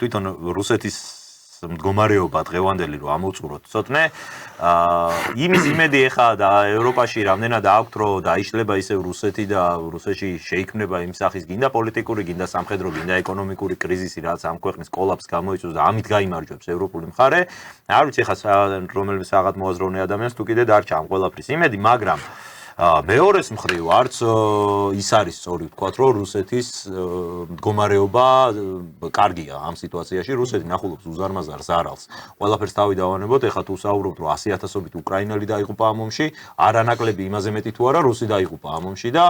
თვითონ რუსეთის მდგომარეობა დღევანდელი რომ ამოვწუროთ ცოტნე იმის იმედი ეხა და ევროპაში რამდენად აქვთ რომ დაიშლება ისევ რუსეთი და რუსეთში შეიქმნება იმ სახის გინდა პოლიტიკური, გინდა სამხედრო, გინდა ეკონომიკური კრიზისი, რაც ამ ქვეყნის კოლაფს გამოიწვევს და ამით გაიმარჯვებს ევროპული მხარე. არ ვიცი ეხა რომელიმე საღად მოაზროვნე ადამიანს თუ კიდე დარჩა ამ ყველაფრის იმედი, მაგრამ მეორეს მხრივ არც ის არის სწორი ვთქვათ რომ რუსეთის მდგომარეობა კარგია ამ სიტუაციაში. რუსეთი ნახულობს უზარმაზარ ზარალს. ყველაფერს თავი დავანებოთ, ეხლა თუ საუბრობთ, რომ 100,000-ობით უკრაინელი დაიღუპა ამ ომში, არანაკლები იმაზე მეტი თუ არა რუსი დაიღუპა ამ ომში და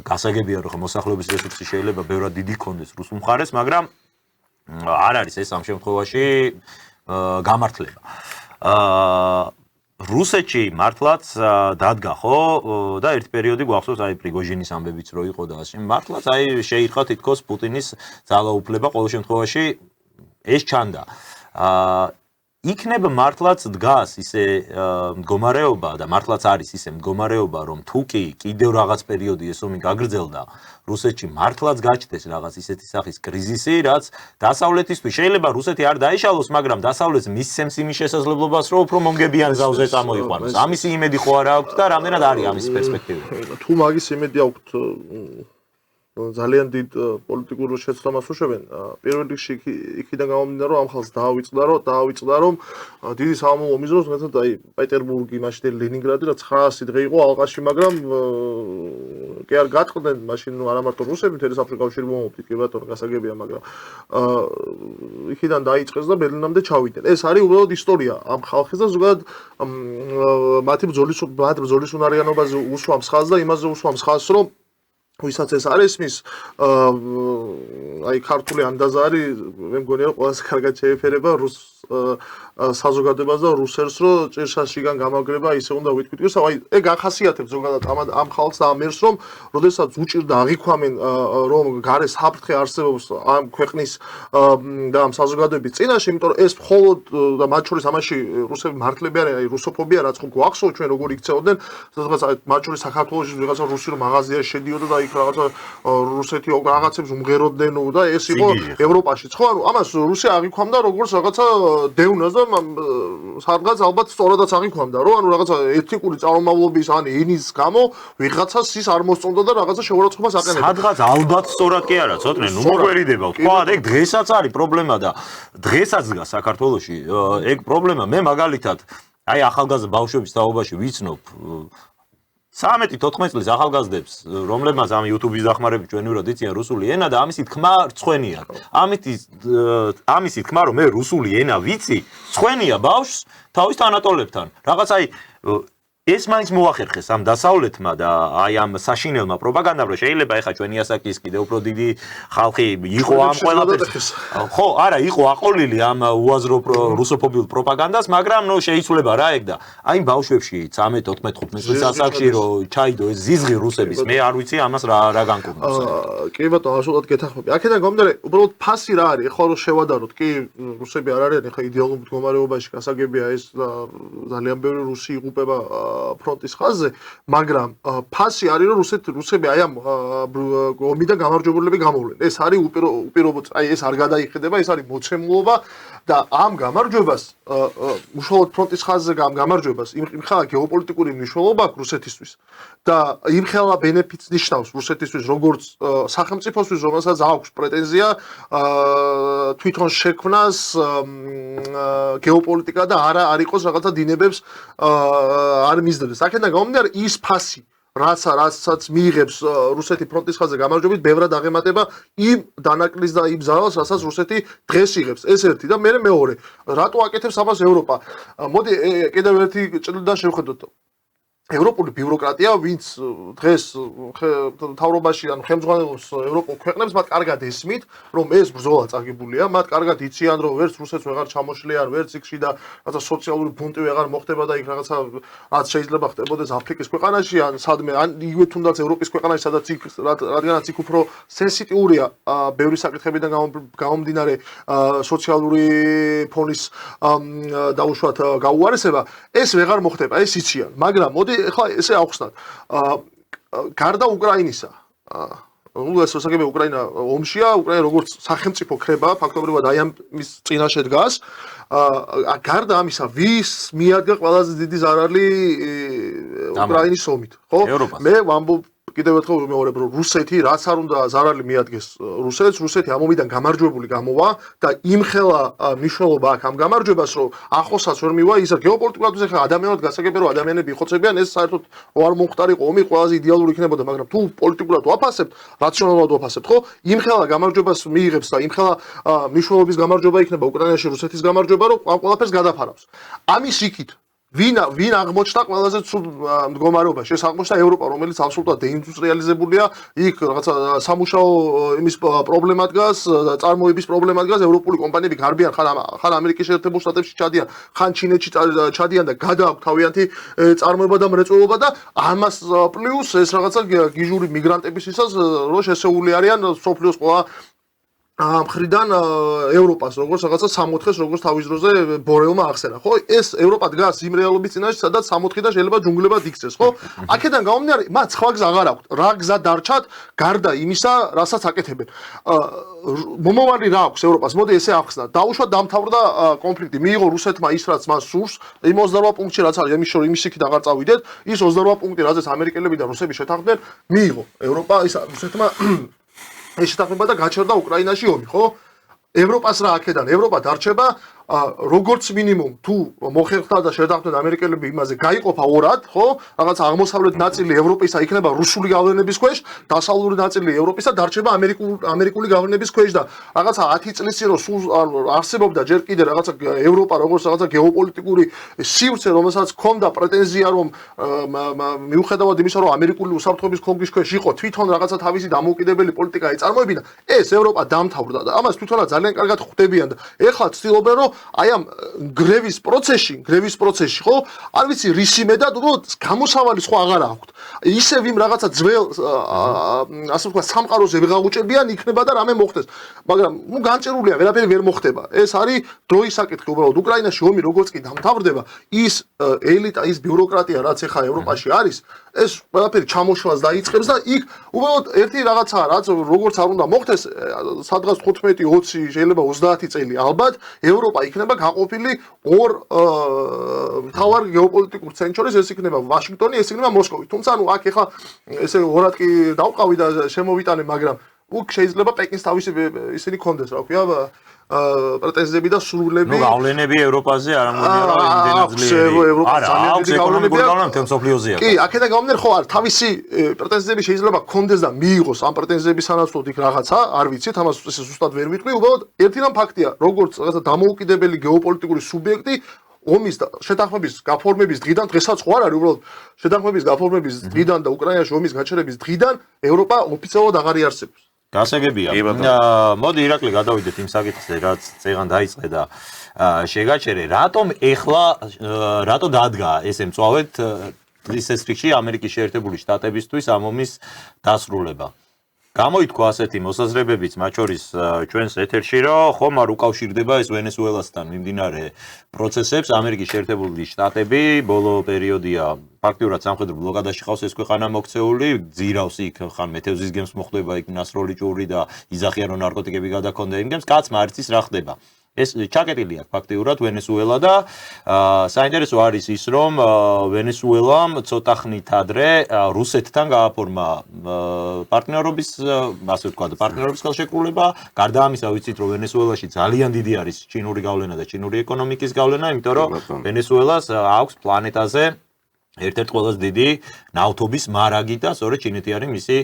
გასაგებია, რომ მოსახლეობის რესურსი შეიძლება ბევრად დიდი ქონდეს რუსულ მხარეს, მაგრამ არ არის ეს ამ შემთხვევაში გამართლება. რუსეთში მართლაც დადგა ხო და ერთ პერიოდი გვახსოვს აი პრიგოჟინის ამბებიც რო იყო და ასე მართლაც აი შეირყა თითქოს პუტინის ძალაუფლება ყოველ შემთხვევაში ეს ჩანდა იქნება მართლაც დგას ისე მდგომარეობა და მართლაც არის ისე მდგომარეობა რომ თუ კი კიდევ რაღაც პერიოდი ეს ომი გაგრძელდა რუსეთში მართლაც გაჩნდეს რაღაც ისეთი სახის კრიზისი რაც დასავლეთისთვის შეიძლება რუსეთი არ დაიშალოს მაგრამ დასავლეთს მისცემს იმის შესაძლებლობას რომ უფრო მომგებიან გზაზე წამოიყვანოს ამისი იმედი ხო არა აქვს და რამდენად არის ამის პერსპექტივა თუ მაგის იმედი აქვს ძალიან დიდ პოლიტიკურ შეცდომას უშვებენ. პირველ რიგში იქიდან გამომდინარე, რომ ამ ხალხს დაავიწყდა, რომ დიდი სამამულო ომის დროს მეტად აი პეტერბურგი, მაშინ ლენინგრადი რა 900 დღე იყო ალყაში, მაგრამ კი არ გატყდნენ, მაშინ არა მარტო რუსები, მთელი საბჭოთა კავშირი მომობდით, კი ბატონო, გასაგებია, მაგრამ იქიდან დაიწყეს და ბერლინამდე ჩავიდნენ. ეს არის უბრალოდ ისტორია ამ ხალხის და ზოგადად მათი ბრძოლის უნარიანობაზე უსვამს ხაზს და იმაზე უსვამს ხაზს, რომ ვისაც ეს არის მის აი ქართული ანდაზარი მე მგონია რომ ყველაზე კარგად შეეფერება რუს საზოგადოებას და რუსერს რომ ჭირშაშიგან გამაგრება ისე უნდა ვიტყვით რომ აი ეგ ახასიათებს ზოგადად ამ ხალხს და ამ ერს რომ როდესაც უჭირდა აღიქვამენ რომ გარე საფრთხე არსებობს ამ ქვეყნის და ამ საზოგადოების წინაშე იმიტომ რომ ეს მხოლოდ და მათ შორის ამაში რუსები მართლები არიან აი რუსოფობია რაც ხო გვახსოვს ჩვენ როგორ იქცეოდნენ სადღაც მათ შორის საქართველოში რაღაცა რუსი რომ მაღაზიაში შედიოდა და იქ რაღაცა რუსეთი რაღაცებს უმღეროდნენ და ეს იყო ევროპაშიც ხო ანუ ამას რუსია აღიქვამდა როგორც რაღაცა დევნას და სადღაც ალბათ სწორადაც აღიქვამდა რომ ანუ რაღაცა ეთნიკური წარმომავლობის ან ენის გამო ვიღაცას ის არ მოსწონდა და რაღაცა შეურაცხყოფას აყენებდა სადღაც ალბათ სწორად კი არა ცოტნე ნუ მოგვერიდება თქვა ეგ დღესაც არის პრობლემა და დღესაც დგას საქართველოში ეგ პრობლემა მე მაგალითად აი ახალგაზრდა ბავშვების თაობაში ვიცნობ 13-14 წლის ახალგაზრდებს, რომლებმაც ამ YouTube-ის დახმარებით ჩვენიურად იციან რუსული ენა და ამისი თქმა რცხვენია. ამისი თქმა რომ მე რუსული ენა ვიცი, რცხვენია ბავშვს თავის თანატოლებთან. რაღაც აი ეს მაინც მოახერხეს ამ დასავლეთმა და აი ამ საშინელმა პროპაგანდამ რომ შეიძლება ეხა ჩვენი ასაკის კიდევ უფრო დიდი ხალხი იყო ამ ყველაფერს ხო არა იყო აყოლილი ამ უაზრო რუსოფობიურ პროპაგანდას მაგრამ ნუ შეიცვლება რა ეგ და აი ბავშვებში 13-14-15 წლის ასაკში რომ ჩაიდო ეს ზიზღი რუსების მე არ ვიცი ამას რა განკურნავს კი ბატონო ასულად გეთახმები აქედან გამომდინარე უბრალოდ ფასი რა არის ხო რომ შევადაროთ კი რუსები არ არიან ეხა იდეალურ მდგომარეობაში გასაგებია ეს ძალიან ბევრი რუსი იღუპება ფრონტის ხაზზე, მაგრამ ფასი არის რომ რუსები აი ამ ომიდან გამარჯვებულები გამოვლენ. ეს არის უპირობოდ, აი ეს არ გადაიხედება, ეს არის მოცემულობა და ამ გამარჯვებას უშუალოდ ფრონტის ხაზზე გამარჯვებას იმხელა გეოპოლიტიკური მნიშვნელობა აქვს რუსეთისთვის და იმხელა ბენეფიტს ნიშნავს რუსეთისთვის როგორც სახელმწიფოსთვის, რომელსაც აქვს პრეტენზია თვითონ შექმნას გეოპოლიტიკა და არ იყოს რაღაცა დინებებს არ მისდევდეს. აქედან გამომდინარე ის ფასი რასაც მიიღებს რუსეთი ფრონტის ხაზზე გამარჯვებით, ბევრად აღემატება იმ დანაკლის და იმ ზარალს, რასაც რუსეთი დღეს იღებს. ეს ერთი და მეორე. რატო აკეთებს ამას ევროპა? მოდი კიდევ ერთი ჭრილიდან შევხედოთ. ევროპული ბიუროკრატია, ვინც დღეს მთავრობაში ან ხელმძღვანელობს ევროპულ ქვეყნებს, მათ კარგად ესმით, რომ ეს ბრძოლა წაგებულია, მათ კარგად იციან, რომ ვერც რუსეთს ვეღარ ჩამოშლიან, ვერც იქ შიდა რაღაცა სოციალური ბუნტი ვეღარ მოხდება და იქ რაღაცა რაც შეიძლება ხდებოდეს აფრიკის ქვეყანაში, ან სადმე, ან იგივე თუნდაც ევროპის ქვეყანაში, სადაც იქ რადგანაც იქ უფრო სენსიტიურია ბევრი საკითხებიდან გამომდინარე სოციალური ფონის დაუშვათ გაუარესება, ეს ვეღარ მოხდება, ეს იციან, მაგრამ მოდი ეხლა ესე ავხსნათ. გარდა უკრაინისა. ნუ ეს რუსები უკრაინა ომშია, უკრაინა როგორც სახელმწიფო ქრება, ფაქტობრივად აი ამ მის წინაშე დგას. გარდა ამისა, ვის მიადგა ყველაზე დიდი ზარალი უკრაინის ომით, ხო? მე ვამბობ კიდევ ერთხელ ვიმეორებ, რომ რუსეთი რაც არ უნდა ზარალი მიადგეს რუსეთს, რუსეთი ამომიდან გამარჯვებული გამოვა და იმხელა მნიშვნელობა აქვს ამ გამარჯვებას, რომ ახლოსაც ვერ მივა ის გეოპოლიტიკურად ეხლა ადამიანად გასაგებია, რომ ადამიანები იხოცებიან, ეს საერთოდ არ მომხდარიყო ომი, ყველაზე იდეალური იქნებოდა, მაგრამ თუ პოლიტიკურად ვაფასებთ, რაციონალურად ვაფასებთ, ხო? იმხელა გამარჯვებას მიიღებს და იმხელა მნიშვნელობის გამარჯვება იქნება უკრაინაში რუსეთის გამარჯვება, რომ ამ ყველაფერს გადაფარავს. ამის იქით ვინ აღმოჩნდა ყველაზე ცუდ მდგომარეობაში? ეს აღმოჩნდა ევროპა, რომელიც აბსოლუტურად დეინდუსტრიალიზებულია, იქ რაღაცა სამუშაო იმის პრობლემა დგას, წარმოების პრობლემა დგას, ევროპული კომპანიები გარბიან, ხან ამერიკის შეერთებულ შტატებში ჩადიან, ხან ჩინეთში ჩადიან და გადააქვთ თავიანთი წარმოება და მრეწველობა და ამას პლუს ეს რაღაცა გიჟური მიგრანტებისთვისაც რო შესეული არიან სოფლიოს ყველა მხრიდან ევროპას, როგორც რაღაცა 60-ს, როგორც თავის დროზე ბორელმა ახსენა, ხო? ეს ევროპა დგას იმ რეალობის წინაშე, სადაც 60 და შეიძლება ჯუნგლებად იქცეს, ხო? აქედან გამომდინარე, მათ სხვა გზა აღარ აქვთ. რა გზა დარჩათ გარდა იმისა, რასაც აკეთებენ. მომავალი რა აქვს ევროპას? მოდი ესე ახსნა. დაუშვათ დამთავრდა კონფლიქტი. მიიღო რუსეთმა ის, რაც მას სურს, იმ 28 პუნქტში, რაც არის, იმის იქით აღარ წავიდეთ. ის 28 პუნქტი, რაზეც ამერიკელები და რუსები შეთანხმდნენ, მიიღო ევროპა ის რუსეთმა ეს შეთანხმება და გაჩერდა უკრაინაში ომი, ხო? ევროპას რა აქედან? ევროპა დარჩება როგორც მინიმუმ თუ მოხერხდა და შეთანხმდნენ ამერიკელები იმაზე გაიყოფა ორად, ხო? რაღაცა აღმოსავლეთ ნაწილი ევროპისა იქნება რუსული გავლენების ქვეშ, დასავლური ნაწილი ევროპისა დარჩება ამერიკული გავლენების ქვეშ და რაღაცა 10 წლის წინ რომ სულ არსებობდა ჯერ კიდე რაღაცა ევროპა როგორც რაღაცა გეოპოლიტიკური სივრცე, რომელსაც ჰქონდა პრეტენზია რომ მიუხედავად იმისა რომ ამერიკული უსაფრთხოების კონგრესის ქვეშ იყო თვითონ რაღაცა თავისი დამოუკიდებელი პოლიტიკა ეწარმოებინა, ეს ევროპა დამთავრდა და ამას თვითონაც ძალიან კარგად ხვდებიან და ეხლა ცდილობენ რომ აი ამ გრევის პროცესში, ხო? არ ვიცი, რის იმედად, რომ გამოსავალი სხვა აღარ აქვთ. ისევ იმ რაღაცა ძველ ასე ვთქვათ, სამყაროზე ვეღაუჭებიან, იქნება და რამე მოხდეს. მაგრამ ნუ განჭერულია, ვერაფერი ვერ მოხდება. ეს არის დროის საკითხი, უბრალოდ უკრაინაში ომი როგორც კი დამთავრდება, ის ელიტა, ის ბიუროკრატია, რაც ახლა ევროპაში არის, ეს ყველაფერი ჩამოშლას დაიწყებს და იქ უბრალოდ ერთი რაღაცაა, რაც როგორც არ უნდა მოხდეს, სადღაც 15-20, შეიძლება 30 წელი ალბათ, ევროპა იქნება გაყოფილი ორ მთავარ გეოპოლიტიკურ ცენტრს შორის, ეს იქნება ვაშინგტონი, ეს იქნება მოსკოვი. თუმცა ნუ აქ ახლა ესე ორად კი დავყავი და შემოვიტანე, მაგრამ უკ შეიძლება პეკინს თავისი ისინი კონდეს, რა ქვია, პრეტენზიები და სურვილები. ნუ გავლენები ევროპაზე არ ამოდიან რა იმდენად ძლიერი. არა, აქვს ეკონომიკური გავლენა მთელ მსოფლიოზე. კი, აქედან გამომდინარე ხო არ თავისი პრეტენზიები შეიძლება კონდეს და მიიღოს ამ პრეტენზიების სანაცვლოდ იქ რაღაცა, არ ვიცით, ამას ზუსტად ვერ ვიტყვი, უბრალოდ ერთი რამ ფაქტია, როგორც რაღაცა დამოუკიდებელი გეოპოლიტიკური სუბიექტი ომის შეთანხმების გაფორმების დღიდან დღესაც ხო არ არის, უბრალოდ შეთანხმების გაფორმების დღიდან და უკრაინაში ომის გაჩერების დღიდან ევროპა ოფიციალურად აღარ იარსებობს. გასაგებია. მოდი ირაკლი გადავიდეთ იმ საკითხზე, რაც წეგან დაიწყე და შეგაჩერე, რატო დადგა ესე მწვავედ დღის ეს რიგში ამერიკის შეერთებული შტატებისთვის ამ ომის დასრულება. გამოითქვა ასეთი მოსაზრებებიც, მათ შორის ჩვენს ეთერში, რომ ხომ არ უკავშირდება ეს ვენესუელასთან მიმდინარე პროცესებს, ამერიკის შეერთებული შტატები ბოლო პერიოდია ფაქტიურად სამხედრო ბლოკადაში ყავს ეს ქვეყანა მოქცეული, ძირავს იქ ხან მეთევზის გემს მოხდება, იქ ნასროლი ჭური და იზახიან რომ ნარკოტიკები გადაქონდა იმ გემს, კაცმა არ იცის რა ხდება. ეს ჩაკეტილი აქვს ფაქტიურად ვენესუელა და საინტერესო არის ის რომ ვენესუელამ ცოტა ხნით ადრე რუსეთთან გააფორმა პარტნიორობის, ასე ვთქვათ, პარტნიორობის ხელშეკრულება. გარდა ამისა ვიცით რომ ვენესუელაში ძალიან დიდი არის ჩინური გავლენა და ჩინური ეკონომიკის გავლენა, იმიტომ რომ ვენესუელას აქვს პლანეტაზე ერთ-ერთი ყველაზე დიდი ნავთობის მარაგი და სწორედ ჩინეთი არის მისი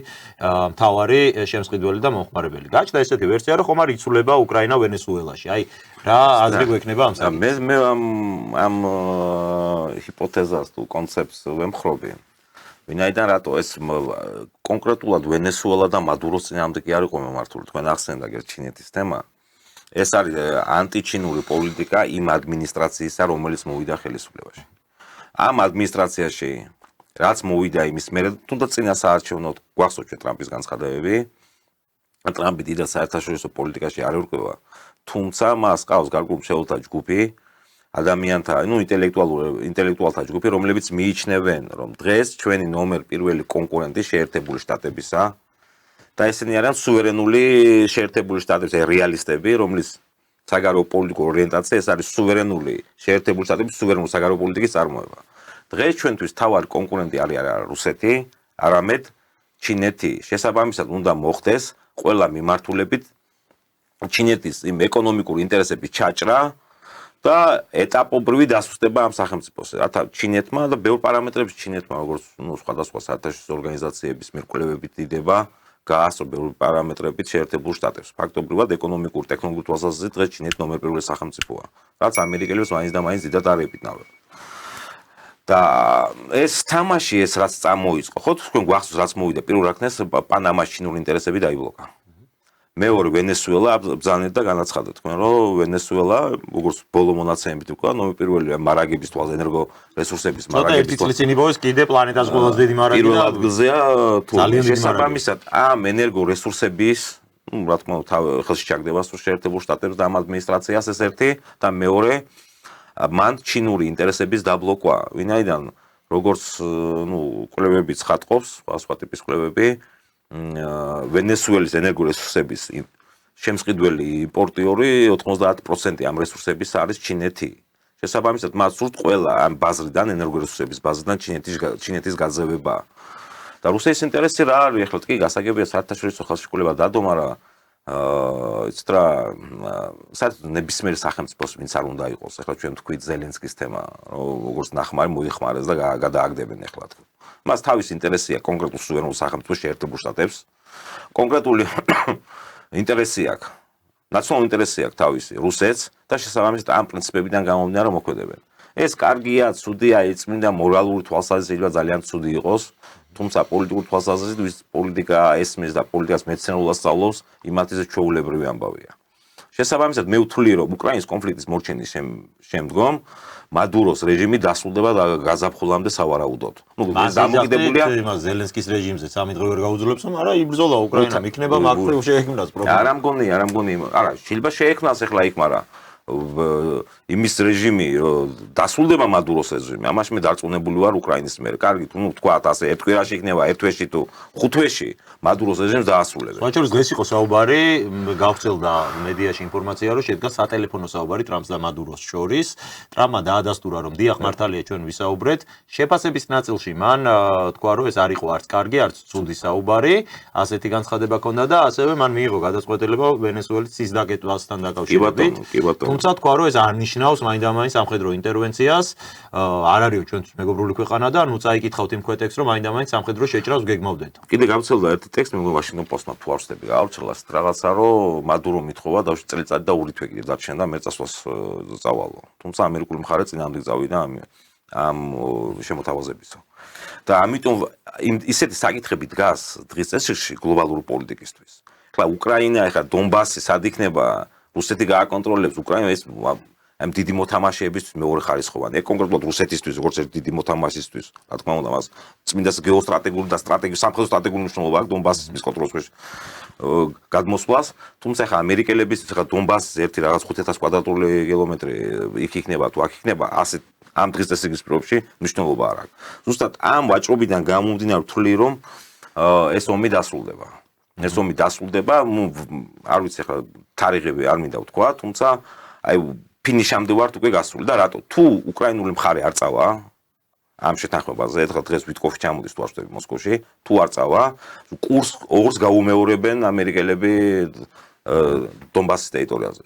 მთავარი შემსყიდველი და მომხმარებელი. გაჩნდა ესეთი ვერსია, რომ ხომ არ იცვლება უკრაინა ვენესუელაში. აი, რა აზრი გვექნება ამ საკითხზე? მე ამ ჰიპოთეზას თუ კონცეფტს ვემხრობი. ვინაიდან რატო ეს კონკრეტულად ვენესუელა და მადუროს წინააღმდეგ კი არ იყო მიმართული, თქვენ ახსენდა გერ ჩინეთის თემა. ეს არის ანტიჩინური პოლიტიკა იმ ადმინისტრაციისა, რომელიც მოვიდა ხელისუფლებაში. ამ ადმინისტრაციაში რაც მოვიდა იმის მერე, თუნდაც წინა საარჩევნო გვახსოვთ ჩვენ ტრამპის განცხადებები. ტრამპი დიდად საერთაშორისო პოლიტიკაში არ ერკვევა, თუმცა მას ყავს გარკვეული მშეულთა ჯგუფი, ადამიანთა, ინტელექტუალთა ჯგუფი, რომლებიც მიიჩნევენ, რომ დღეს ჩვენი ნომერ პირველი კონკურენტი შეერთებული შტატებისა და ესენი არიან სუვერენული შეერთებული შტატების რეალისტები, რომლის საგარეო პოლიტიკური ორიენტაცია ეს არის სუვერენული შეერთებული შტატების სუვერენული საგარეო პოლიტიკის წარმოება. დღეს ჩვენთვის თავარი კონკურენტი არის არა რუსეთი, არამედ ჩინეთი შესაბამისად უნდა მოხდეს ყველა მიმართულებით ჩინეთის იმ ეკონომიკური ინტერესების ჩაჭრა და ეტაპობრივი დასუსტება ამ სახელმწიფოს. რათა ჩინეთმა და ბევრ პარამეტრებში ჩინეთმა როგორც სხვადასხვა საერთაშორისო ორგანიზაციების მიერ კვლევებით დიდება გაასწრო ბევრ პარამეტრებით შეერთებულ შტატებს. ფაქტობრივად ეკონომიკური ტექნოლოგიური თვალსაზრისით დღეს ჩინეთი ნომერ პირველი სახელმწიფოა, რაც ამერიკელებს მაინც და მაინც დიდად არ ეპიტნავენ. და ეს თამაში ეს რაც წამოიწყო, ხო თქვენ გვახსოვს რაც მოვიდა პირველ რიგში პანამას ჩინური ინტერესები დაიბლოკა. მეორე ვენესუელა ბრძანეთ და განაცხადა თქვენ რომ ვენესუელა როგორც ბოლო მონაცემებით უკვე ნომერ პირველია მარაგების თვალს ენერგო რესურსების ერთი მარაგების წლის წინ იბოეს კიდე პლანეტას ყველაზე დიდი მარაგი პირველ ადგილზეა თუ ძალიან დიდი შესაბამისად ამ ენერგო რესურსების რა თქმა უნდა ხელში ჩაგდება შეერთებულ შტატებს და ამ ადმინისტრაციას ეს ერთი და მეორე მან ჩინური ინტერესების დაბლოკვა ვინაიდან როგორც კვლევები ცხადყოფს სხვა ტიპის კვლევები ვენესუელის ენერგორესურსების შემსყიდველი იმპორტიორი 90% ამ რესურსების არის ჩინეთი. შესაბამისად, მათ სურთ ყველა ამ ბაზრიდან ენერგორესურსების ბაზრიდან ჩინეთის გაძევება. და რუსეთის ინტერესი რა არის? ეხლა კი გასაგებია საერთაშორისო ხელშეკრულება დადო, მაგრამ იცით რა, საერთოდ ნებისმიერ სახელმწიფოს ვინც არ უნდა იყოს. ეხლა ჩვენ თქვით ზელენსკის თემა, როგორც ნახმარი მოიხმარეს და გადააგდებენ ეხლა თქო. მას თავის ინტერესია კონკრეტულ სუვერენულ სახელმწიფოს შეერთებულ შტატებს. კონკრეტული ინტერესი აქვს. ნაციონალური ინტერესი აქვს თავისი რუსეთს და შესაბამისად ამ პრინციპებიდან გამომდინარე მოქმედებენ. ეს კარგია, ცუდია, იწმინდა მორალური თვალსაზრისით ძალიან ცუდი იყოს, თუმცა პოლიტიკური თვალსაზრისით ვის პოლიტიკა ესმის და პოლიტიკას მეცნიერულად სწავლობს, იმათზე ჩვეულებრივი ამბავია. შესაბამისად მე ვთვლი რომ უკრაინის კონფლიქტის მორჩენის შემდგომ მადუროს რეჟიმი დასრულდება და გაზაფხულამდე სავარაუდოდ. დამოკიდებულია იმას ზელენსკის რეჟიმზე სამი დღე ვერ გაუძლებს, მაგრამ იბრძოლა უკრაინამ იქნება მაგ შეექმნას პრობლემა. არა მგონი, არა, შეიძლება შეექმნას ახლა იქ, მაგრამ იმის რეჟიმი დასრულდება მადუროს რეჟიმი. ამაში მე დარწმუნებული ვარ უკრაინის მიერ. კარგი, თუ თქვათ ასე ერთ კვირაში იქნება, ერთ თვეში თუ ხუთ თვეში მადუროს რეჟიმს დაასრულებენ. სხვაჩორის დღეს იყო საუბარი, გავრცელდა მედიაში ინფორმაცია, რომ შედგა სატელეფონო საუბარი ტრამპს და მადუროს შორის. ტრამპმა დაადასტურა, რომ დიახ, მართალია ჩვენ ვისაუბრეთ. შეფასების ნაწილში მან თქვა, რომ ეს არ იყო არც კარგი, არც ცუდი საუბარი. ასეთი განცხადება ჰქონდა და ასევე მან მიიღო გადაწყვეტილება ვენესუელის ცის დაკეტვასთან დაკავშირებით. თუმცა თქვა, რომ ეს არ ნიშნავს მაინდამაინც სამხედრო ინტერვენციას. არ არის ჩვენთვის მეგობრული ქვეყანა და ნუ წაიკითხავთ იმ ქვეტექსს, რომ მაინდამაინც სამხედრო შეჭრას გეგმავდეთ. კიდე გავრცელდა ერთი ტექსტი, მე Washington Post-მა თუ არ ვწდები, გავრცელა რაღაცა, რომ მადურო მithova დავში წელიწადი და ორი თვე კიდე დარჩენდა მე წასვლას წავალო. თუმცა ამერიკული მხარე წინამდე წავიდა ამ შემოთავაზებისო. და ამიტომ ისეთი საკითხები დგას დღის წესრიგში გლობალური პოლიტიკისთვის. ეხლა უკრაინა, ეხლა დონბასი სად იქნება? რუსეთი გააკონტროლებს უკრაინა ეს ამ დიდი მოთამაშეებისთვის მეორე ხარისხოვანი. კონკრეტულად რუსეთისთვის, როგორც ერთი დიდი მოთამაშისთვის, რა თქმა უნდა, მას წმინდა გეოსტრატეგიული და სტრატეგიული სამხედრო სტრატეგიული მნიშვნელობა აქვს დონბასის კონტროლის გადმოსვლას. თუმცა ხა ამერიკელების ხა დონბასის ერთი რაღაც 5000 კვადრატული კილომეტრი იქ იქნება თუ აქ იქნება, ასე ამ დღის წესრიგის პრობლემში მნიშვნელობა არ აქვს. ზუსტად ამ ვაჭრობიდან გამომდინარე ვთვლი, რომ ეს ომი დასრულდება. ეს ომი დასრულდება, არ ვიცი ხა თარიღები არ მინდა ვთქვა, თუმცა აი ფინიშამდე ვართ უკვე გასული და რატო? თუ უკრაინული მხარე არ წავა ამ შეთანხმებაზე, ეხლა დღეს ვიტკოფი ჩამოდის თუ არ ვშტები მოსკოვში, თუ არ წავა, კურს ორს გაუმეორებენ ამერიკელები დონბასის ტერიტორიაზე.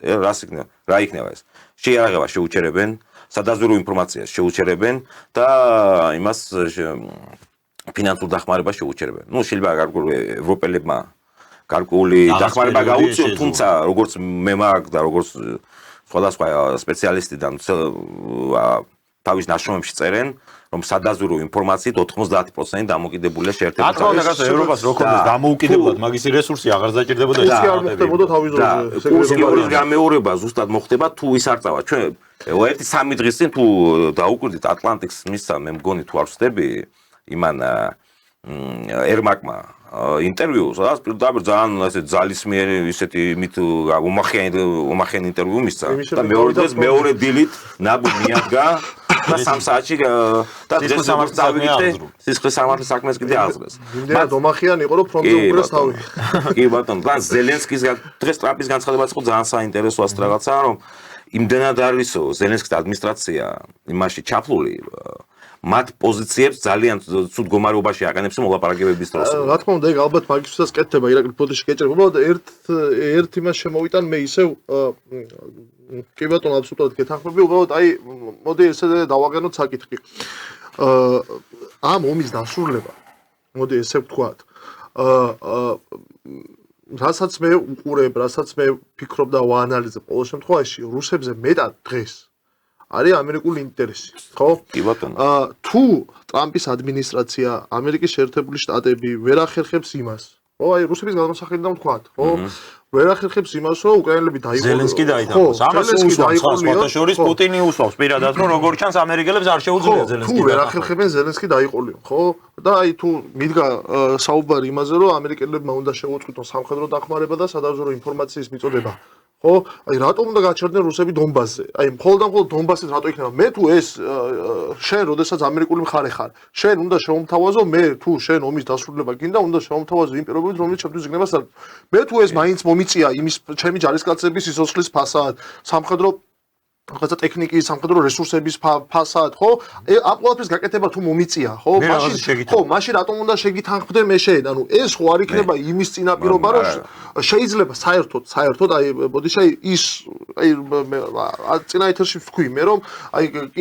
რა იქნება ეს? შეიარაღება შეუჩერებენ, სადაზვერვო ინფორმაციას შეუჩერებენ და იმას ფინანსურ დახმარებას შეუჩერებენ. ნუ შეიძლება გარკვეული ევროპელებმა გარკვეული დახმარება გაუწიოთ, თუმცა როგორც მე მაგ და როგორც სხვადასხვა სპეციალისტიდან თავის ნაშრომებში წერენ, რომ სადაზვერვო ინფორმაციით 90% დამოკიდებულია შეერთებულ შტატებში. ევროპას რო ქონდეს დამოუკიდებლად მაგისი რესურსი აღარ დაჭირდებოდა ეს კი არ მოხდებოდა თავის დროზე. კურსკის გამეორება ზუსტად მოხდება თუ ის არ წავა. ჩვენ ერთი 3 დღის წინ თუ დაუკვირდით ატლანტიკის მისცა, მე მგონი თუ არ ვსწრები, იმან ერმაკმა ინტერვიუს, სადაც პირდაპირ ძალიან ესე ძალისმიერი ისეთი მით უმახიანი ინტერვიუ მისცა და მეორე დღეს მეორე დილით ნაბუ მიადგა და 3 საათში და დღეს სამართლის სისხლის სამართლის საქმეს კიდე აღძრეს. იმდენად უმახიანი იყო, რომ ფრონტზე უკრეს თავი. კი ბატონო, და ზელენსკის დღეს ტრამპის განცხადებაც იყო ძალიან საინტერესო რაღაცაა, რომ იმდენად არის ზელენსკის ადმინისტრაცია იმაში ჩაფლული მათ პოზიციებს ძალიან ცუდ გომარობაში აყენებს მოლაპარაკებების დროს. რა თქმა უნდა, ეგ ალბათ მაგისთვისაც კეთდება, ირაკლი ბოდიში გეჭირება. უბრალოდ ერთ იმას შემოვიტან მე ისევ კი ბატონო, აბსოლუტურად გეთანხმები, უბრალოდ მოდი ესე დავაგენოთ საკითხი. ამ ომის დასრულება, მოდი ესე ვთქვათ, რასაც მე უყურებ, რასაც მე ვფიქრობ და ვაანალიზებ, ყოველ შემთხვევაში რუსებზე მეტად დღეს არის ამერიკული ინტერესი, ხო? კი ბატონო. თუ ტრამპის ადმინისტრაცია, ამერიკის შეერთებული შტატები ვერ ახერხებს იმას, ხო, რუსების გადამოსახედიდან ვთქვათ, ხო? ვერ ახერხებს იმას, რომ უკრაინელები დაიყოლნენ. ზელენსკი დაითანხმოს. ამას უსვამს სხვათა შორის პუტინი უსვამს პირადად, რომ როგორ ჩანს ამერიკელებს არ შეუძლია ზელენსკი. თუ ვერ ახერხებენ ზელენსკი დაიყოლიო, ხო? და თუ მიდგა საუბარი იმაზე, რომ ამერიკელებმა უნდა შეუწყვითონ სამხედრო დახმარება და სადაზვერვო ინფორმაციის მიწოდება. ხო, რატომ უნდა გაჩერდნენ რუსები დონბასზე? მხოლოდ და მხოლოდ დონბასით რატო იქნება? მე თუ ეს შენ, როდესაც ამერიკული მხარე ხარ, შენ უნდა შეუმთავაზო, მე თუ შენ ომის დასრულება გინდა, უნდა შეუმთავაზო იმ პირობებით, რომელიც ჩემთვის იქნება საერთოდ. მე თუ ეს მაინც მომიწია იმის ჩემი ჯარისკაცების სიცოცხლის ფასად, სამხედრო რაღაცა ტექნიკის, სამხედრო რესურსების ფასად, ხო? ამ ყველაფერს გაკეთება თუ მომიწია, ხო? მაშინ რატომ უნდა შეგითანხმდე მე შენ? ანუ ეს ხო არ იქნება იმის წინაპირობა, რომ შეიძლება საერთოდ ბოდიში ის წინა ეთერში ვთქვი მე რომ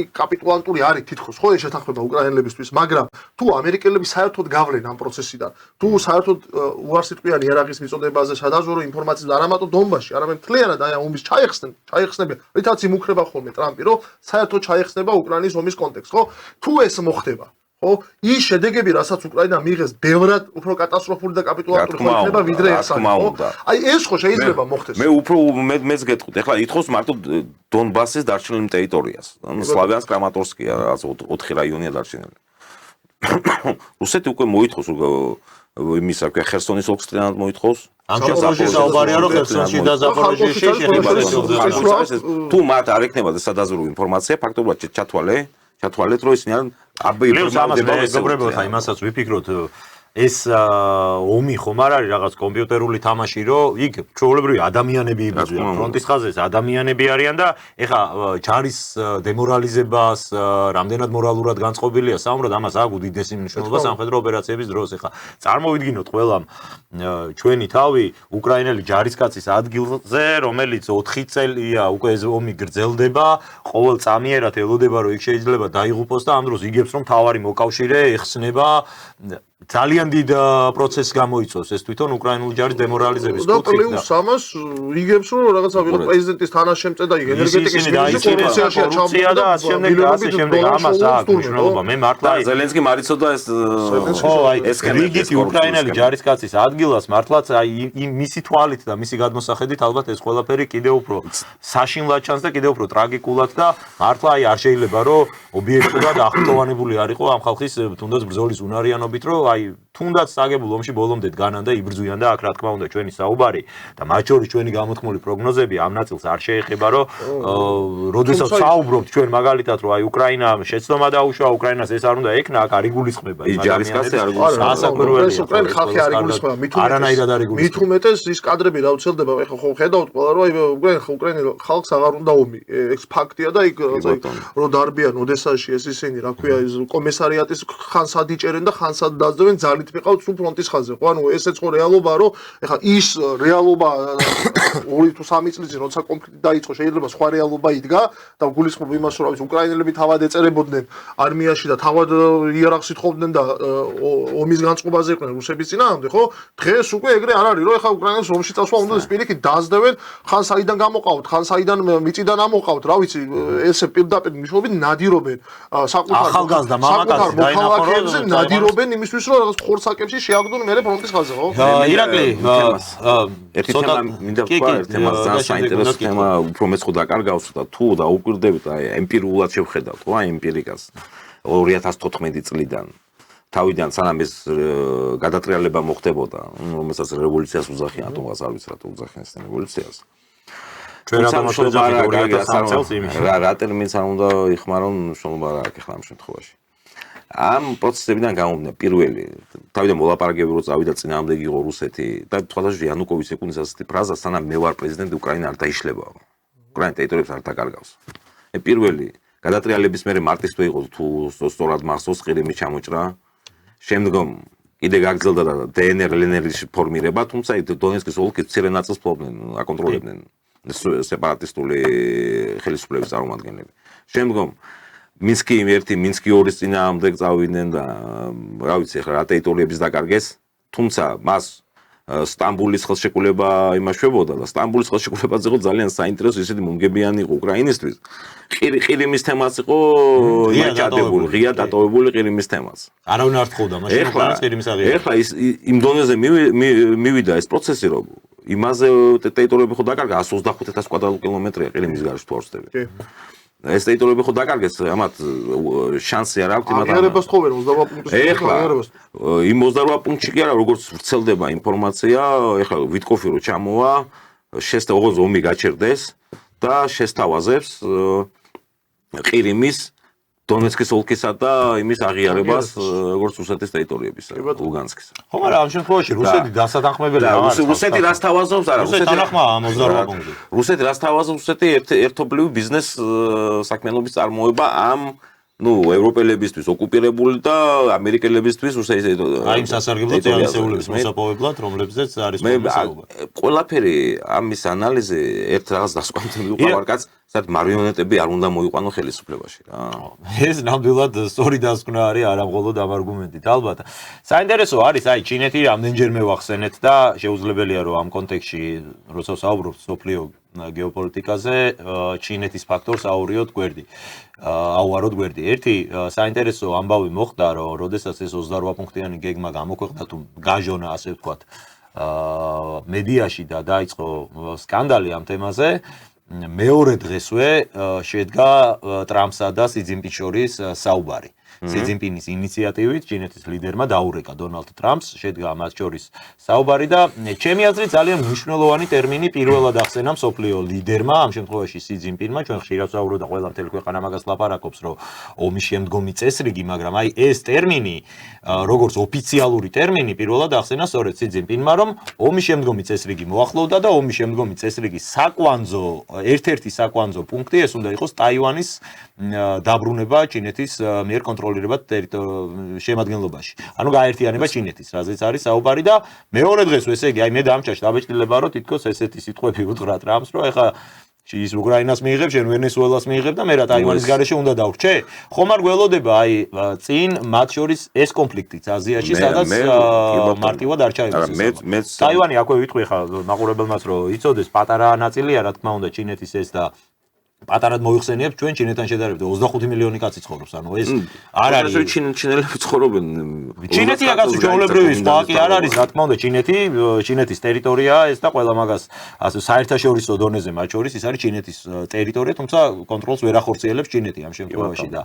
კაპიტულანტური არის თითქოს ხო ეს შეთანხმება უკრაინელებისთვის, მაგრამ თუ ამერიკელები საერთოდ გავლენ ამ პროცესიდან, თუ საერთოდ უარსიტყვიანი იარაღის მიწოდებაზე სადაზვერვო ინფორმაციას არა მარტო დონბასში, არამედ მთლიანად ომის ჩაიხსნებიან, რითაც იმუქრება ხოლმე ტრამპი, რომ საერთოდ ჩაიხსნება უკრაინის ომის კონტექსტს, ხო? თუ ეს მოხდება, ხო? ის შედეგები, რასაც უკრაინა მიიღეს, ბევრად უფრო კატასტროფული და კაპიტულანტური ხდება, ვიდრე ეს არის, ხო? ეს ხო შეიძლება მოხდეს. მე უფრო მეც გეტყვით, ეხლა ითხოვს მარტო დონბასის დარჩენილ ტერიტორიას. სლავიანსკ, კრამატორსკი, რაღაც 4 რაიონია დარჩენილი. რუსეთი უკვე მოითხოვს იმის რა ქვია, ხერსონის ოლქს ტრიანად მოითხოვს. ამ შემთხვევაში საუბარია რომ ხერსონში და ზაპოროჟიეში შეხება თუ მათ არ ექნებათ სადაზვერვო ინფორმაცია, ფაქტობრივად ჩათვალეთ, რომ ისინი არ მეგობრებო, იმასაც ვიფიქროთ ეს ომი ხომ არ არის რაღაც კომპიუტერული თამაში, რომ იქ ჩვეულებრივი ადამიანები იბრძვიან ფრონტის ხაზზე, ადამიანები არიან და ეხა ჯარის დემორალიზებას, რამდენად მორალურად განწყობილია საუბრად, ამას აქვს უდიდესი მნიშვნელობა სამხედრო ოპერაციების დროს. ეხა წარმოვიდგინოთ ყველამ ჩვენი თავი უკრაინელი ჯარისკაცის ადგილზე, რომელიც 4 წელია უკვე ეს ომი გრძელდება, ყოველ წამიერად ელოდება, რომ იქ შეიძლება დაიღუპოს და ამ დროს იგებს რომ თავარი მოკავშირე ეხსნება ძალიან დიდ პროცესს გამოიწვევს ეს თვითონ უკრაინული ჯარის დემორალიზების კუთხით და პლუს ამას იგებს რომ რაღაცა ვიღაც პრეზიდენტის თანაშემწე და ენერგეტიკის მინისტრია ჩამოწია და ასე შემდეგ ამას აქვს მნიშვნელობა. მე მართლა ზელენსკი მარიცოდა ეს რიგითი უკრაინელი ჯარისკაცის ადგილას მართლაც მისი თვალით და მისი გადმოსახედით ალბათ ეს ყველაფერი კიდევ უფრო საშინლად ჩანს და კიდევ უფრო ტრაგიკულად და მართლა არ შეიძლება რომ ობიექტურად აღფრთოვანებული არისო ამ ხალხის თუნდაც ბრძოლის უნარიანობით რომ თუნდაც საგებულ ომში ბოლომდე დგანან და იბრძვიან და აქ რა თქმა უნდა ჩვენი საუბარი და მათ შორის ჩვენი გამოთქმული პროგნოზები ამ ნაწილს არ შეეხება რომ როდესაც საუბრობთ ჩვენ მაგალითად რომ უკრაინა შეცდომა დაუშვა უკრაინას ეს არ უნდა ექნა აქ არ იგულისხმება ის ჯარისკაცი არ იგულისხმება ეს უკრაინის ხალხი არ იგულისხმება არანაირად არ იგულისხმება მით უმეტეს ის კადრები რა უცელდება ეხლა ხო ხედავთ ყველა რომ უკრაინელ ხალხს აღარ უნდა ომი ეს ფაქტია და იქ რომ დარბიან ოდესაში ეს ისინი რა ქვია ის კომისარიატის ხანსად იჭერენ და ხანსად დაძევენ ძალით მიყავთ სულ ფრონტის ხაზზე ხო ანუ ესეც ხო რეალობაა რომ ეხლა ის რეალობა 2 თუ 3 წლის წინ როცა კონფლიქტი დაიწყო შეიძლება სხვა რეალობა იდგა და გულისხმობ იმას რომ არის უკრაინელები თავად ეწერებოდნენ არმიაში და თავად იარაღს ითხოვდნენ და ომის განწყობაზე იყვნენ რუსების წინააღმდეგ ხო დღეს უკვე ეგრე არ არის რომ ეხლა უკრაინას ომში წასვლა უნდა სპირიკით დაძდევენ ხან საიდან გამოყავთ ხან საიდან მიწიდან ამოყავთ რა ვიცი ესე პირდაპირ მნიშვნელობით ნადირობენ ახალგაზრდა მამაკაცი დაინახორებს ნადირობენ იმისთვის რომ რაღაც ხორცაკებში შეაგდონ მერე ფრონტის ხაზზე ხო ირაკლი ერთი თემა მინდა ვთქვა ერთ თემას ძალიან საინტერესო თემა უფრო მეც ხო დაკარგავს და თუ დაუკვირდებით აი ემპირიულად შევხედავთ ხო აი ემპირიკას 2014 წლიდან თავიდან სანამ ეს გადატრიალება მოხდებოდა რომელსაც რევოლუციას უძახიან ატომას არ ვიცი რატო უძახიან ეს რევოლუციას ჩვენ რა მოშოჯახეთ 2003 წელს იმის რა ტერმინს არ უნდა იხმარონ შრომობა რა აქვს ახლა ამ შემთხვევაში ამ პროცესებიდან გამომდინარე პირველი თავიდან მოლაპარაკებები რო წავიდა წინააღმდეგი იყო რუსეთი და თვალსაჩინო იანუკოვიჩი ეკუნის ასეთი ფრაზა სანამ მე ვარ პრეზიდენტი უკრაინა არ დაიშლებაო უკრაინა ტერიტორიებს არ დაკარგავს პირველი გადატრიალების მერე მარტის თუ იყო თუ სწორად მახსოვს ყირიმის ჩამოჭრა. შემდგომ კიდე გაგრძელდა და დნრ-ლნრის ფორმირება, თუმცა დონეცკის ოლქის მცირე ნაწილს ფლობდნენ, აკონტროლებდნენ სეპარატისტული ხელისუფლების წარმომადგენლები. შემდგომ მინსკი 1, მინსკი 2-ის წინააღმდეგ წავიდნენ და რა ვიცი ახლა რა ტერიტორიების დაკარგეს, თუმცა მას სტამბულის ხელშეკრულება იმაშვებოდა და სტამბულის ხელშეკრულებაც იყო ძალიან საინტერესო, ისეთი მომგებიანი იყო უკრაინისთვის. ყირიმის თემაც იყო ღია დატოვებული ყირიმის თემაც. არავინ არ თხოვდა მაშინ უკრაინას ყირიმის აღიარება. ეხლა იმ დონეზე მივიდა ეს პროცესი, რომ იმაზე ტერიტორიები ხო დაკარგა 125,000 კვადრატკილომეტრია ყირიმის გარშემო თუ არ ვცდები. ეს ტერიტორიები ხო დაკარგეს, ამათ შანსი არ აქვს იმათ. აღიარებას თხოვენ 28 პუნქტში. ეხლა იმ 28 პუნქტში კი არა, როგორც ვრცელდება ინფორმაცია, ეხლა ვიტკოფი რო ჩამოვა, ოღონდ ომი გაჩერდეს და შესთავაზებს ყირიმის, დონეცკის ოლქისა და იმის აღიარებას, როგორც რუსეთის ტერიტორიებისა, ლუგანსკისა. ხო, მაგრამ ამ შემთხვევაში რუსეთი დასათანხმებელია არ არის. რუსეთი რას თავაზობს? არა, რუსეთი თანახმაა 28 პუნქტზე. რუსეთი რას თავაზობს? რუსეთი ერთობლივი ბიზნეს საქმიანობის წარმოება ამ ევროპელებისთვის ოკუპირებული და ამერიკელებისთვის აი იმ სასარგებლო წიაღისეულების მოსაპოვებლად, რომლებზეც არის პრობლემა. ყველაფერი ამის ანალიზი ერთ რაღაც დასკვამთები უყავარ კაც, სადაც მარიონეტები არ უნდა მოიყვანო ხელისუფლებაში რა. ეს ნამდვილად სწორი დასკვნა არის, არა მხოლოდ ამ არგუმენტით. ალბათ. საინტერესო არის, აი ჩინეთი რამდენჯერმე ვახსენეთ და შეუძლებელია რომ ამ კონტექსტში, როცა საუბრობთ სოფლიო გეოპოლიტიკაზე, ჩინეთის ფაქტორს აურიოთ გვერდი. აუაროთ გვერდი. ერთი საინტერესო ამბავი მოხდა, რომ როდესაც ეს 28 პუნქტიანი გეგმა გამოქვეყნდა თუ გაჟონა, ასე ვთქვათ, მედიაში და დაიწყო სკანდალი ამ თემაზე, მეორე დღესვე შედგა ტრამპსა და სი ძინპინს შორის საუბარი. სი ძინპინის ინიციატივით ჩინეთის ლიდერმა დაურეკა დონალდ ტრამპს, შედგა მათ შორის საუბარი და ჩემი აზრით ძალიან მნიშვნელოვანი ტერმინი პირველად ახსენა მსოფლიო ლიდერმა, ამ შემთხვევაში სი ძინპინმა, ჩვენ ხშირად ვსაუბრობთ და ყველა მთელი ქვეყანა მაგას ლაპარაკობს, რომ ომის შემდგომი წესრიგი, მაგრამ აი ეს ტერმინი, როგორც ოფიციალური ტერმინი, პირველად ახსენა სწორედ სი ძინპინმა, რომ ომის შემდგომი წესრიგი მოახლოვდა და ომის შემდგომი წესრიგის ერთ-ერთი საკვანძო პუნქტი ეს უნდა იყოს ტაივანის დაბრუნება ჩინეთის მიერ კონტროლირებად შემადგენლობაში. ანუ გაერთიანება ჩინეთის, რაზეც არის საუბარი და მეორე დღეს ესე იგი, აი მე დამჭაშ დაბეჭდილება რომ თითქოს ესეთი სიტყვები უთხრა ტრამპს, რომ ეხა ის უკრაინას მიიღებ, შენ ვენესუელას მიიღებ და მე რა ტაივანის გარეშე უნდა დავრჩე? ხომ არ გველოდება აი წინ მათ შორის ეს კონფლიქტიც აზიაში, სადაც მარტივად არ ჩაიმოსეს. ტაივანი აქვე ვიტყვი ხა მაყურებელმაც რომ იცოდეს პატარა ნაწილია რა თქმა უნდა ჩინეთის ეს და პატარად მოიხსენიებს ჩვენ ჩინეთთან შედარებით 25 მილიონი კაცი ცხოვრობს, ანუ ეს არ არის ჩინელები ცხოვრობენ. ჩინეთია კაცი ჩვეულებრივი სხვა კი არ არის, რა თქმა უნდა ჩინეთის ტერიტორიაა ეს და ყველა მაგას ასე საერთაშორისო დონეზე მათ შორის ის არის ჩინეთის ტერიტორია, თუმცა კონტროლს ვერ ახორციელებს ჩინეთი ამ შემთხვევაში და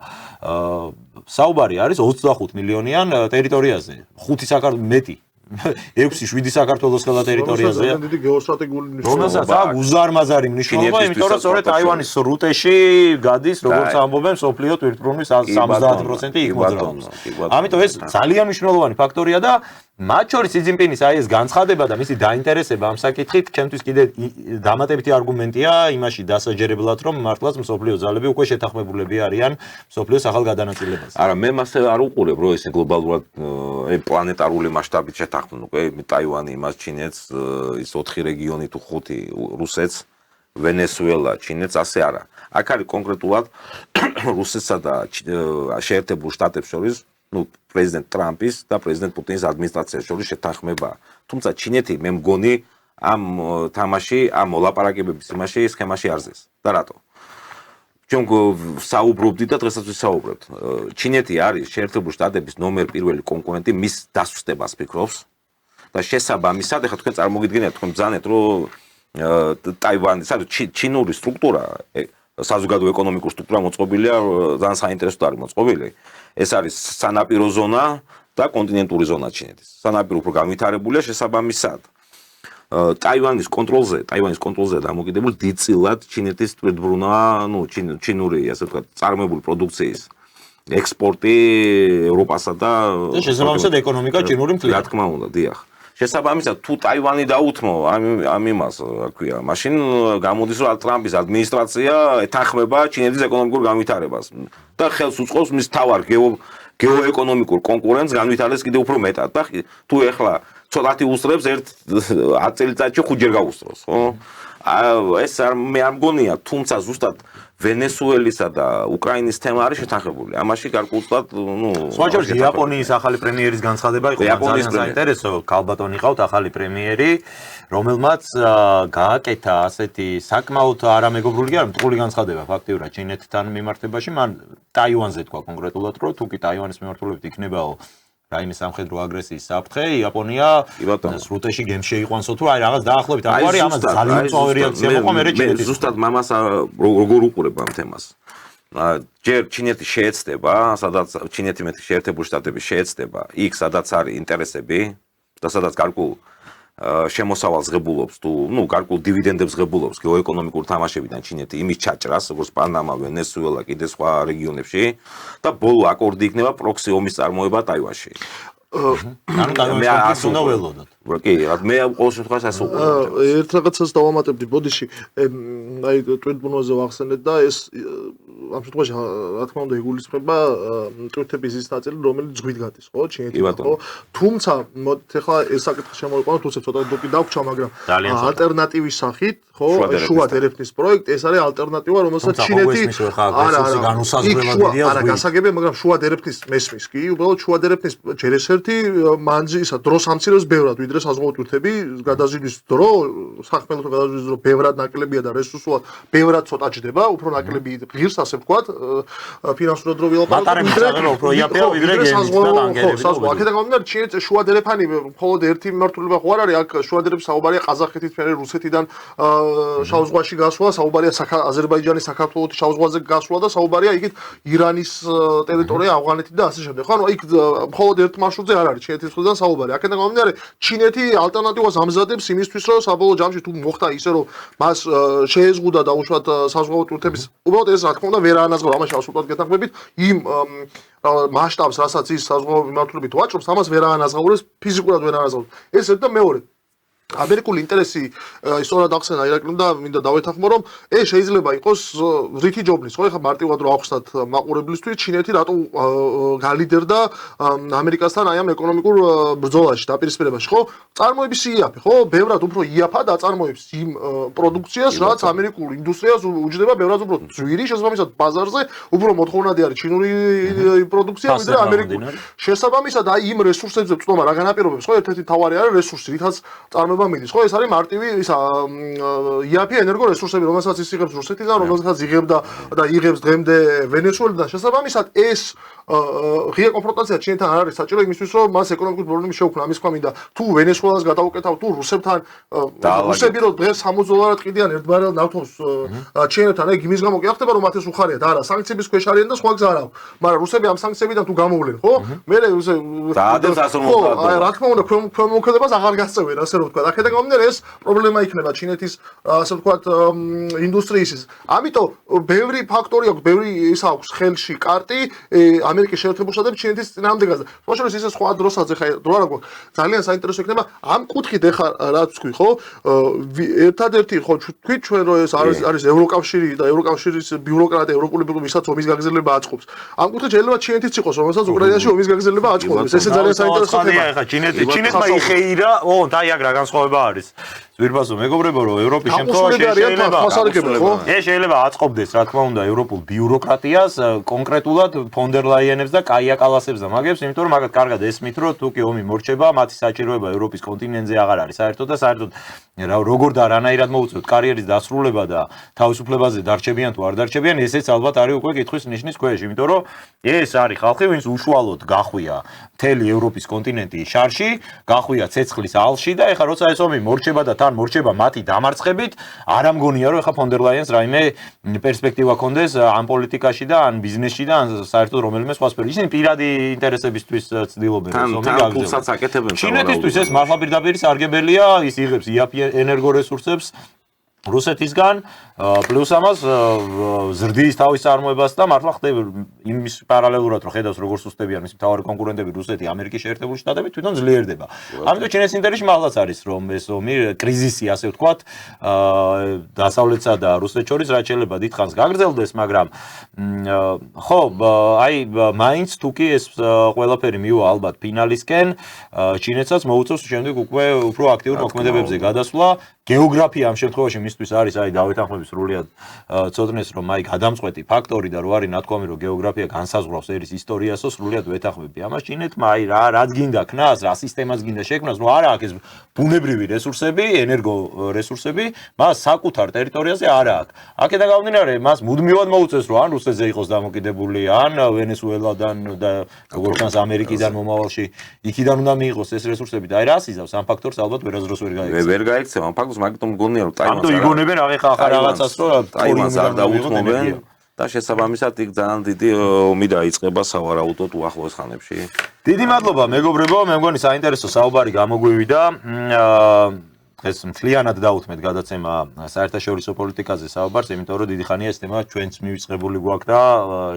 საუბარი არის 25 მილიონიან ტერიტორიაზე, 5 საქართველოს მეტი 6-7 საქართველოს ყველა ტერიტორიაზეა. დიდი გეოსტრატეგიული რომელსაც აქვს უზარმაზარი მნიშვნელობა, იმიტომ რომ სწორედ ტაივანის სრუტეში გადის, როგორც ამბობენ, სოფლიო ტვირთბრუნვის 70% იქ მოძრაობს. ამიტომ ეს ძალიან მნიშვნელოვანი ფაქტორია და მათ შორის სი ძინპინის აი ეს განცხადება და მისი დაინტერესება ამ საკითხით, ჩემთვის კიდე დამატებითი არგუმენტია იმაში დასაჯერებლად, რომ მართლაც მსოფლიო ძალები უკვე შეთანხმებულები არიან მსოფლიოს ახალ გადანაწილებაზე. არა, მე მასე არ უყურებ, რომ ეს გლობალურად პლანეტარული მასშტაბით შეთანხმდნენ უკვე ტაივანი, იმას ჩინეთს, ის 4 რეგიონი თუ 5 რუსეთს, ვენესუელა, ჩინეთს, ასე არა. აქ არის კონკრეტულად რუსეთსა და შეერთებულ შტატებს შორის პრეზიდენტ ტრამპის და პრეზიდენტ პუტინის ადმინისტრაციას შორის შეთანხმება. თუმცა ჩინეთი მე მგონი ამ თამაში, ამ ლაპარაკებების იმაში სქემაში არზეს. და რატო? ჩვენ საუბრობდით და დღესაც ვისაუბრებთ. ჩინეთი არის შეერთებულ შტატების ნომერ პირველი კონკურენტი, მის დასუსტებას ფიქრობს და შესაბამისად, ეხლა თქვენ წარმოგიდგენიათ, თქვენ ბრძანეთ, რომ ტაივანი, სადაც ჩინური სტრუქტურა, საზოგადო ეკონომიკური სტრუქტურა მოწყობილია, ძალიან საინტერესოდ არის მოწყობილი. ეს არის სანაპირო ზონა და კონტინენტური ზონა ჩინეთის. სანაპირო უფრო განვითარებულია შესაბამისად. ტაივანის კონტროლზე დამოკიდებული დიდწილად ჩინეთის ტვირთბრუნა, ჩინური, ასე ვთქვათ, წარმოებული პროდუქციის ექსპორტი ევროპასა და შესაბამისად ეკონომიკა ჩინური მთლია. რა თქმა უნდა, დიახ. შესაბამისად თუ ტაივანი დაუთმო ამ იმას, რა ქვია, მაშინ გამოდის რომ ტრამპის ადმინისტრაცია ეთანხმება ჩინეთის ეკონომიკურ განვითარებას და ხელს უწყობს მის თავარ გეოეკონომიკურ კონკურენტს განვითარდეს კიდევ უფრო მეტად და თუ ეხლა ცოტათი უსწრებს 10 წელიწადში 5 ჯერ გაუსწროს, ხო? ეს მე არ მგონია, თუმცა ზუსტად ვენესუელისა და უკრაინის თემა არის შეთანხმებული. ამაში გარკვეულად, სხვაჯერ იაპონიის ახალი პრემიერის განცხადება იყო ძალიან საინტერესო. ქალბატონი ყავთ ახალი პრემიერი, რომელმაც გააკეთა ასეთი საკმაოდ არამეგობრული კი არა, მტყული განცხადება ფაქტიურად ჩინეთთან მიმართებაში, მან ტაივანზე თქვა კონკრეტულად, რომ თუ კი ტაივანის მიმართულებით იქნებაო რაიმე სამხედრო აგრესიის საფრთხე, იაპონია სრუტეში გემს შეიყვანსო თუ აი რაღაც დაახლოებით ამგვარი ამას ძალიან მწვავე რეაქცია მოყვა მე ჩინეთის. ზუსტად მამას როგორ უყურებ ამ თემას. ჯერ ჩინეთი შეეცდება, სადაც ჩინეთი მეტი შეერთებული შტატები შეეცდება, იქ სადაც არის ინტერესები და სადაც გარკვეულ შემოსავალს ღებულობს თუ გარკვეულ დივიდენდებს ღებულობს გეოეკონომიკურ თამაშებიდან ჩინეთი იმის ჩაჭრას, როგორც პანამა, ვენესუელა, კიდე სხვა რეგიონებში და ბოლო აკორდი იქნება პროქსი ომის წარმოება ტაივანში. ანუ ტაივანს უნდა ველოდოთ. კი, მე ყოველ შემთხვევაში ასე უყურებ. ერთ რაღაცას დავამატებდი ბოდიში, აი ტვიტბუნოზე ვახსენეთ და ეს ამ შემთხვევაში რა თქმა უნდა იგულისხმება ტვიტების ის ნაწილი, რომელიც ზღვით გადის, ხო, ჩინეთში, ხო? თუმცა ეხლა ეს საკითხი შემოვიყვანოთ, თუმცა ცოტა დოკი დაგვრჩა, მაგრამ ალტერნატივის სახით, ხო, შუა დერეფნის პროექტი, ეს არის ალტერნატივა, რომელსაც ჩინეთი არა, გასაგებია, მაგრამ შუა დერეფნის მესმის კი, უბრალოდ შუა დერეფნის ჯერესერთი მანძი ისა დროს ამცირებს ბევრად ვიდრე საზღვაო ტვირთები გადაზიდვის დრო, სახმელეთო გადაზიდვის დრო ბევრად ნაკლებია და რესურსულად ბევრად ცოტა ჯდება, უფრო ნაკლები ღირს ასე ვთქვათ, ფინანსურად რო ვილაპარაკოთ, უფრო იაფია ვიდრე საზღვაო. აქედან გამომდინარე, ჩინეთს შუა დერეფანი მხოლოდ ერთი მიმართულება ხო არ არის, აქ შუა დერეფის საუბარია ყაზახეთით, მერე რუსეთიდან შავ ზღვაში გასვლა, საუბარია აზერბაიჯანის საქართველოს შავ ზღვაზე გასვლა და საუბარია იქით ირანის ტერიტორია, ავღანეთი და ასე შემდეგ. ხო, ანუ იქ მხოლოდ ერთ მარშრუტზე არ არის ჩინეთის მხრიდან საუბარი. აქედან გამომდინარე, ჩინეთი ალტერნატივას ამზადებს იმისთვის, რომ საბოლოო ჯამში თუ მოხდა ისე, რომ მას შეეზღუდა დაუშვათ საზღვაო ტვირთების, უბრალოდ ეს რა თქმა უნდა ვერ აანაზღაურა, ამაში absolუტურად გეთანხმებით, იმ მასშტაბს, რასაც ის საზღვაო მიმართულებით ვაჭრობს, ამას ვერ აანაზღაურებს, ფიზიკურად ვერ აანაზღაურებს. ეს ერთ და მეორე ამერიკული ინტერესი სწორად ახსენა ირაკლიმ და მინდა დავეთანხმო რომ ეს შეიძლება იყოს რითი ჯობნის ხო ეხლა მარტივად რო ახსნათ მაყურებლისთვის ჩინეთი რატო გალიდერდა ამერიკასთან აი ამ ეკონომიკურ ბრძოლაში დაპირისპირებაში ხო წარმოების იაფი ხო ბევრად უფრო იაფად აწარმოებს იმ პროდუქციას რაც ამერიკულ ინდუსტრიას უჯდება ბევრად უფრო ძვირი შესაბამისად ბაზარზე უფრო მოთხოვნადი არის ჩინური პროდუქცია ვიდრე ამერიკული შესაბამისად აი იმ რესურსებზე წვდომა რა განაპირობებს ხო ერთ-ერთი თავარი არის რესურსი რითაც წარმოება მიდის ხო ეს არის მარტივი ისა იაფი ენერგო რესურსები რომელსაც ის იღებს რუსეთიდან რომელსაც იღებდა და იღებს დღემდე ვენესუელიდან შესაბამისად ეს ღია კონფრონტაცია ჩინეთთან არ არის საჭირო იმისთვის რომ მას ეკონომიკური პრობლემები შეუქმნა ამის თქვა მინდა თუ ვენესუელას გადაუკეთავ თუ რუსებთან რუსები რომ დღეს $60 ყიდიან ერთ ბარელ ნავთობს ჩინეთთან ეგ იმის გამო კი ახდება რომ მათ ეს უხარია და არა სანქციების ქვეშ არიან და სხვა გზა არ აქვს მაგრამ რუსები ამ სანქციებიდან თუ გამოვლენ ხო მე დაადებს ასე რომ აი რა თქმა უნდა ქვემოქმედებას აღარ გასწევენ ასე რომ ვთქვა აქედან გამომდინარე ეს პრობლემა იქნება ჩინეთის ასე ვთქვათ ინდუსტრიის ამიტომ ბევრი ფაქტორი აქვს ბევრი ის აქვს ხელში კარტი ამერიკის შეერთებულ შტატებში ჩინეთის წინააღმდეგაზე. მოშორეს ისე სხვა დროსაც ეხა დრო არ გვაქვს. ძალიან საინტერესო იქნება ამ კუთხით ეხა რაც თქვი ხო? ერთადერთი ხო თქვი ჩვენ რომ ეს არის ევროკავშირი და ევროკავშირის ბიუროკრატია ევროპული ვისაც ომის გაგრძელება აწყობს. ამ კუთხით შეიძლება ჩინეთიც იყოს, რომელსაც უკრაინაში ომის გაგრძელება აწყობს. ესე ძალიან საინტერესო თემაა. ეხა ჩინეთმა იხეირა, და აქ რა განსხვავება არის? ზვირბასო მეგობრებო რომ ევროპის შემთხვევაში ეს შეიძლება აწყობდეს რა თქმა უნდა ევროპულ ბიუროკრატიას კონკრეტულად ფონ დერ ლაიენებს და კაია კალასებს და მაგებს იმიტომ რომ მაგათ კარგად ესმით რომ თუ კი ომი მორჩება მათი საჭიროება ევროპის კონტინენტზე აღარ არის საერთოდ და საერთოდ როგორ და რანაირად მოუწევთ კარიერის დასრულება და თავისუფლებაზე დარჩებიან თუ არ დარჩებიან ესეც ალბათ არის უკვე კითხვის ნიშნის ქვეშ იმიტომ რომ ეს არის ხალხი ვინც უშუალოდ გახვია მთელი ევროპის კონტინენტი შარში გახვია ცეცხლის ალში და ეხლა როცა ეს ომი მორჩება და თან მორჩება მათი დამარცხებით არ ამგონია რომ ეხლა ფონ დერ ლაიენს რაიმე პერსპექტივა კონდეს ამ პოლიტიკაში და ან ბიზნესში და ან საერთოდ რომელიმე სხვა სფეროში ისინი პირადი ინტერესებისთვის ცდილობენ ეს ომი გაგრძელოს ჩინეთისთვის ეს მართლა პირდაპირ სარგებელია ის იღებს იაფი ენერგორესურსებს რუსეთისგან პლუს ამას ზრდის თავის წარმოებას და მართლა ხდება იმის პარალელურად რომ ხედავს როგორ სუსტებიან მისი მთავარი კონკურენტები რუსეთი, ამერიკის შეერთებული შტატები თვითონ ძლიერდება. ამიტომ ჩინეთის ინტერესში მართლაც არის რომ ეს ომი კრიზისი ასე ვთქვათ დასავლეთსა და რუსეთს შორის რაც შეიძლება დიდხანს გაგრძელდეს, მაგრამ ხო, აი მაინც თუკი ეს ყველაფერი მივა ალბათ ფინალისკენ, ჩინეთსაც მოუწევს შემდეგ უკვე უფრო აქტიურ მოქმედებებზე გადასვლა. გეოგრაფია ამ შემთხვევაში მისთვის არის აი დავით ახმების სრულიად ცოდნეს რომ აი გადამწყვეტი ფაქტორი და რო არის ნათქვამი რომ გეოგრაფია განსაზღვრავს ერის ისტორიასო სრულიად ვეთახმები ამას ჩინეთმა აი რაც გინდა ქნას რა სისტემას გინდა შექმნას ნუ არა აქვს ეს ბუნებრივი რესურსები ენერგო რესურსები მას საკუთარ ტერიტორიაზე არა აქვს აქედან გამომდინარე მას მუდმივად მოუწევს რომ ან რუსეთზე იყოს დამოკიდებული ან ვენესუელადან და როგორც ჩანს ამერიკიდან მომავალში იქიდან უნდა მიიღოს ეს რესურსები და აი რას იზავს ამ ფაქტორს ალბათ ვერასდროს ვერ გაიქცევა ამ ფაქტს მაგიტომ მგონია რომ ამიტომ იგონებენ ახლა რაღაცას რომ ტაივანს არ დაუთმობენ და შესაბამისად იქ ძალიან დიდი ომი დაიწყება სავარაუდოდ უახლოეს ხანებში. დიდი მადლობა მეგობრებო, მე მგონი საინტერესო საუბარი გამოგვივიდა. ეს მთლიანად დაუთმეთ გადაცემა საერთაშორისო პოლიტიკაზე საუბარს, იმიტომ რომ დიდი ხანია ეს თემა ჩვენც მივიწყებული გვაქვს და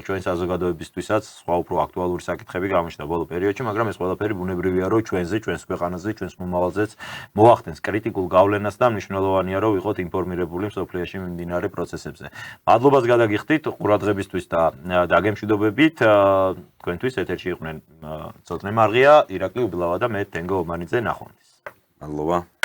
ჩვენ საზოგადოებისთვისაც სხვა უფრო აქტუალური საკითხები გამოჩნდა ბოლო პერიოდში, მაგრამ ეს ყველაფერი ბუნებრივია, რომ ჩვენზე, ჩვენს ქვეყანაზე, ჩვენს მომავალზეც მოახდენს კრიტიკულ გავლენას და მნიშვნელოვანია, რომ ვიყოთ ინფორმირებული მსოფლიოში მიმდინარე პროცესებზე. მადლობას გადაგიხდით ყურადღებისთვის და დაგემშვიდობებით. თქვენთვის ეთერში იყვნენ ცოტნე მარღია, ირაკლი უბლავა და მე თენგო ომანიძე ნახვამდის. მადლობა.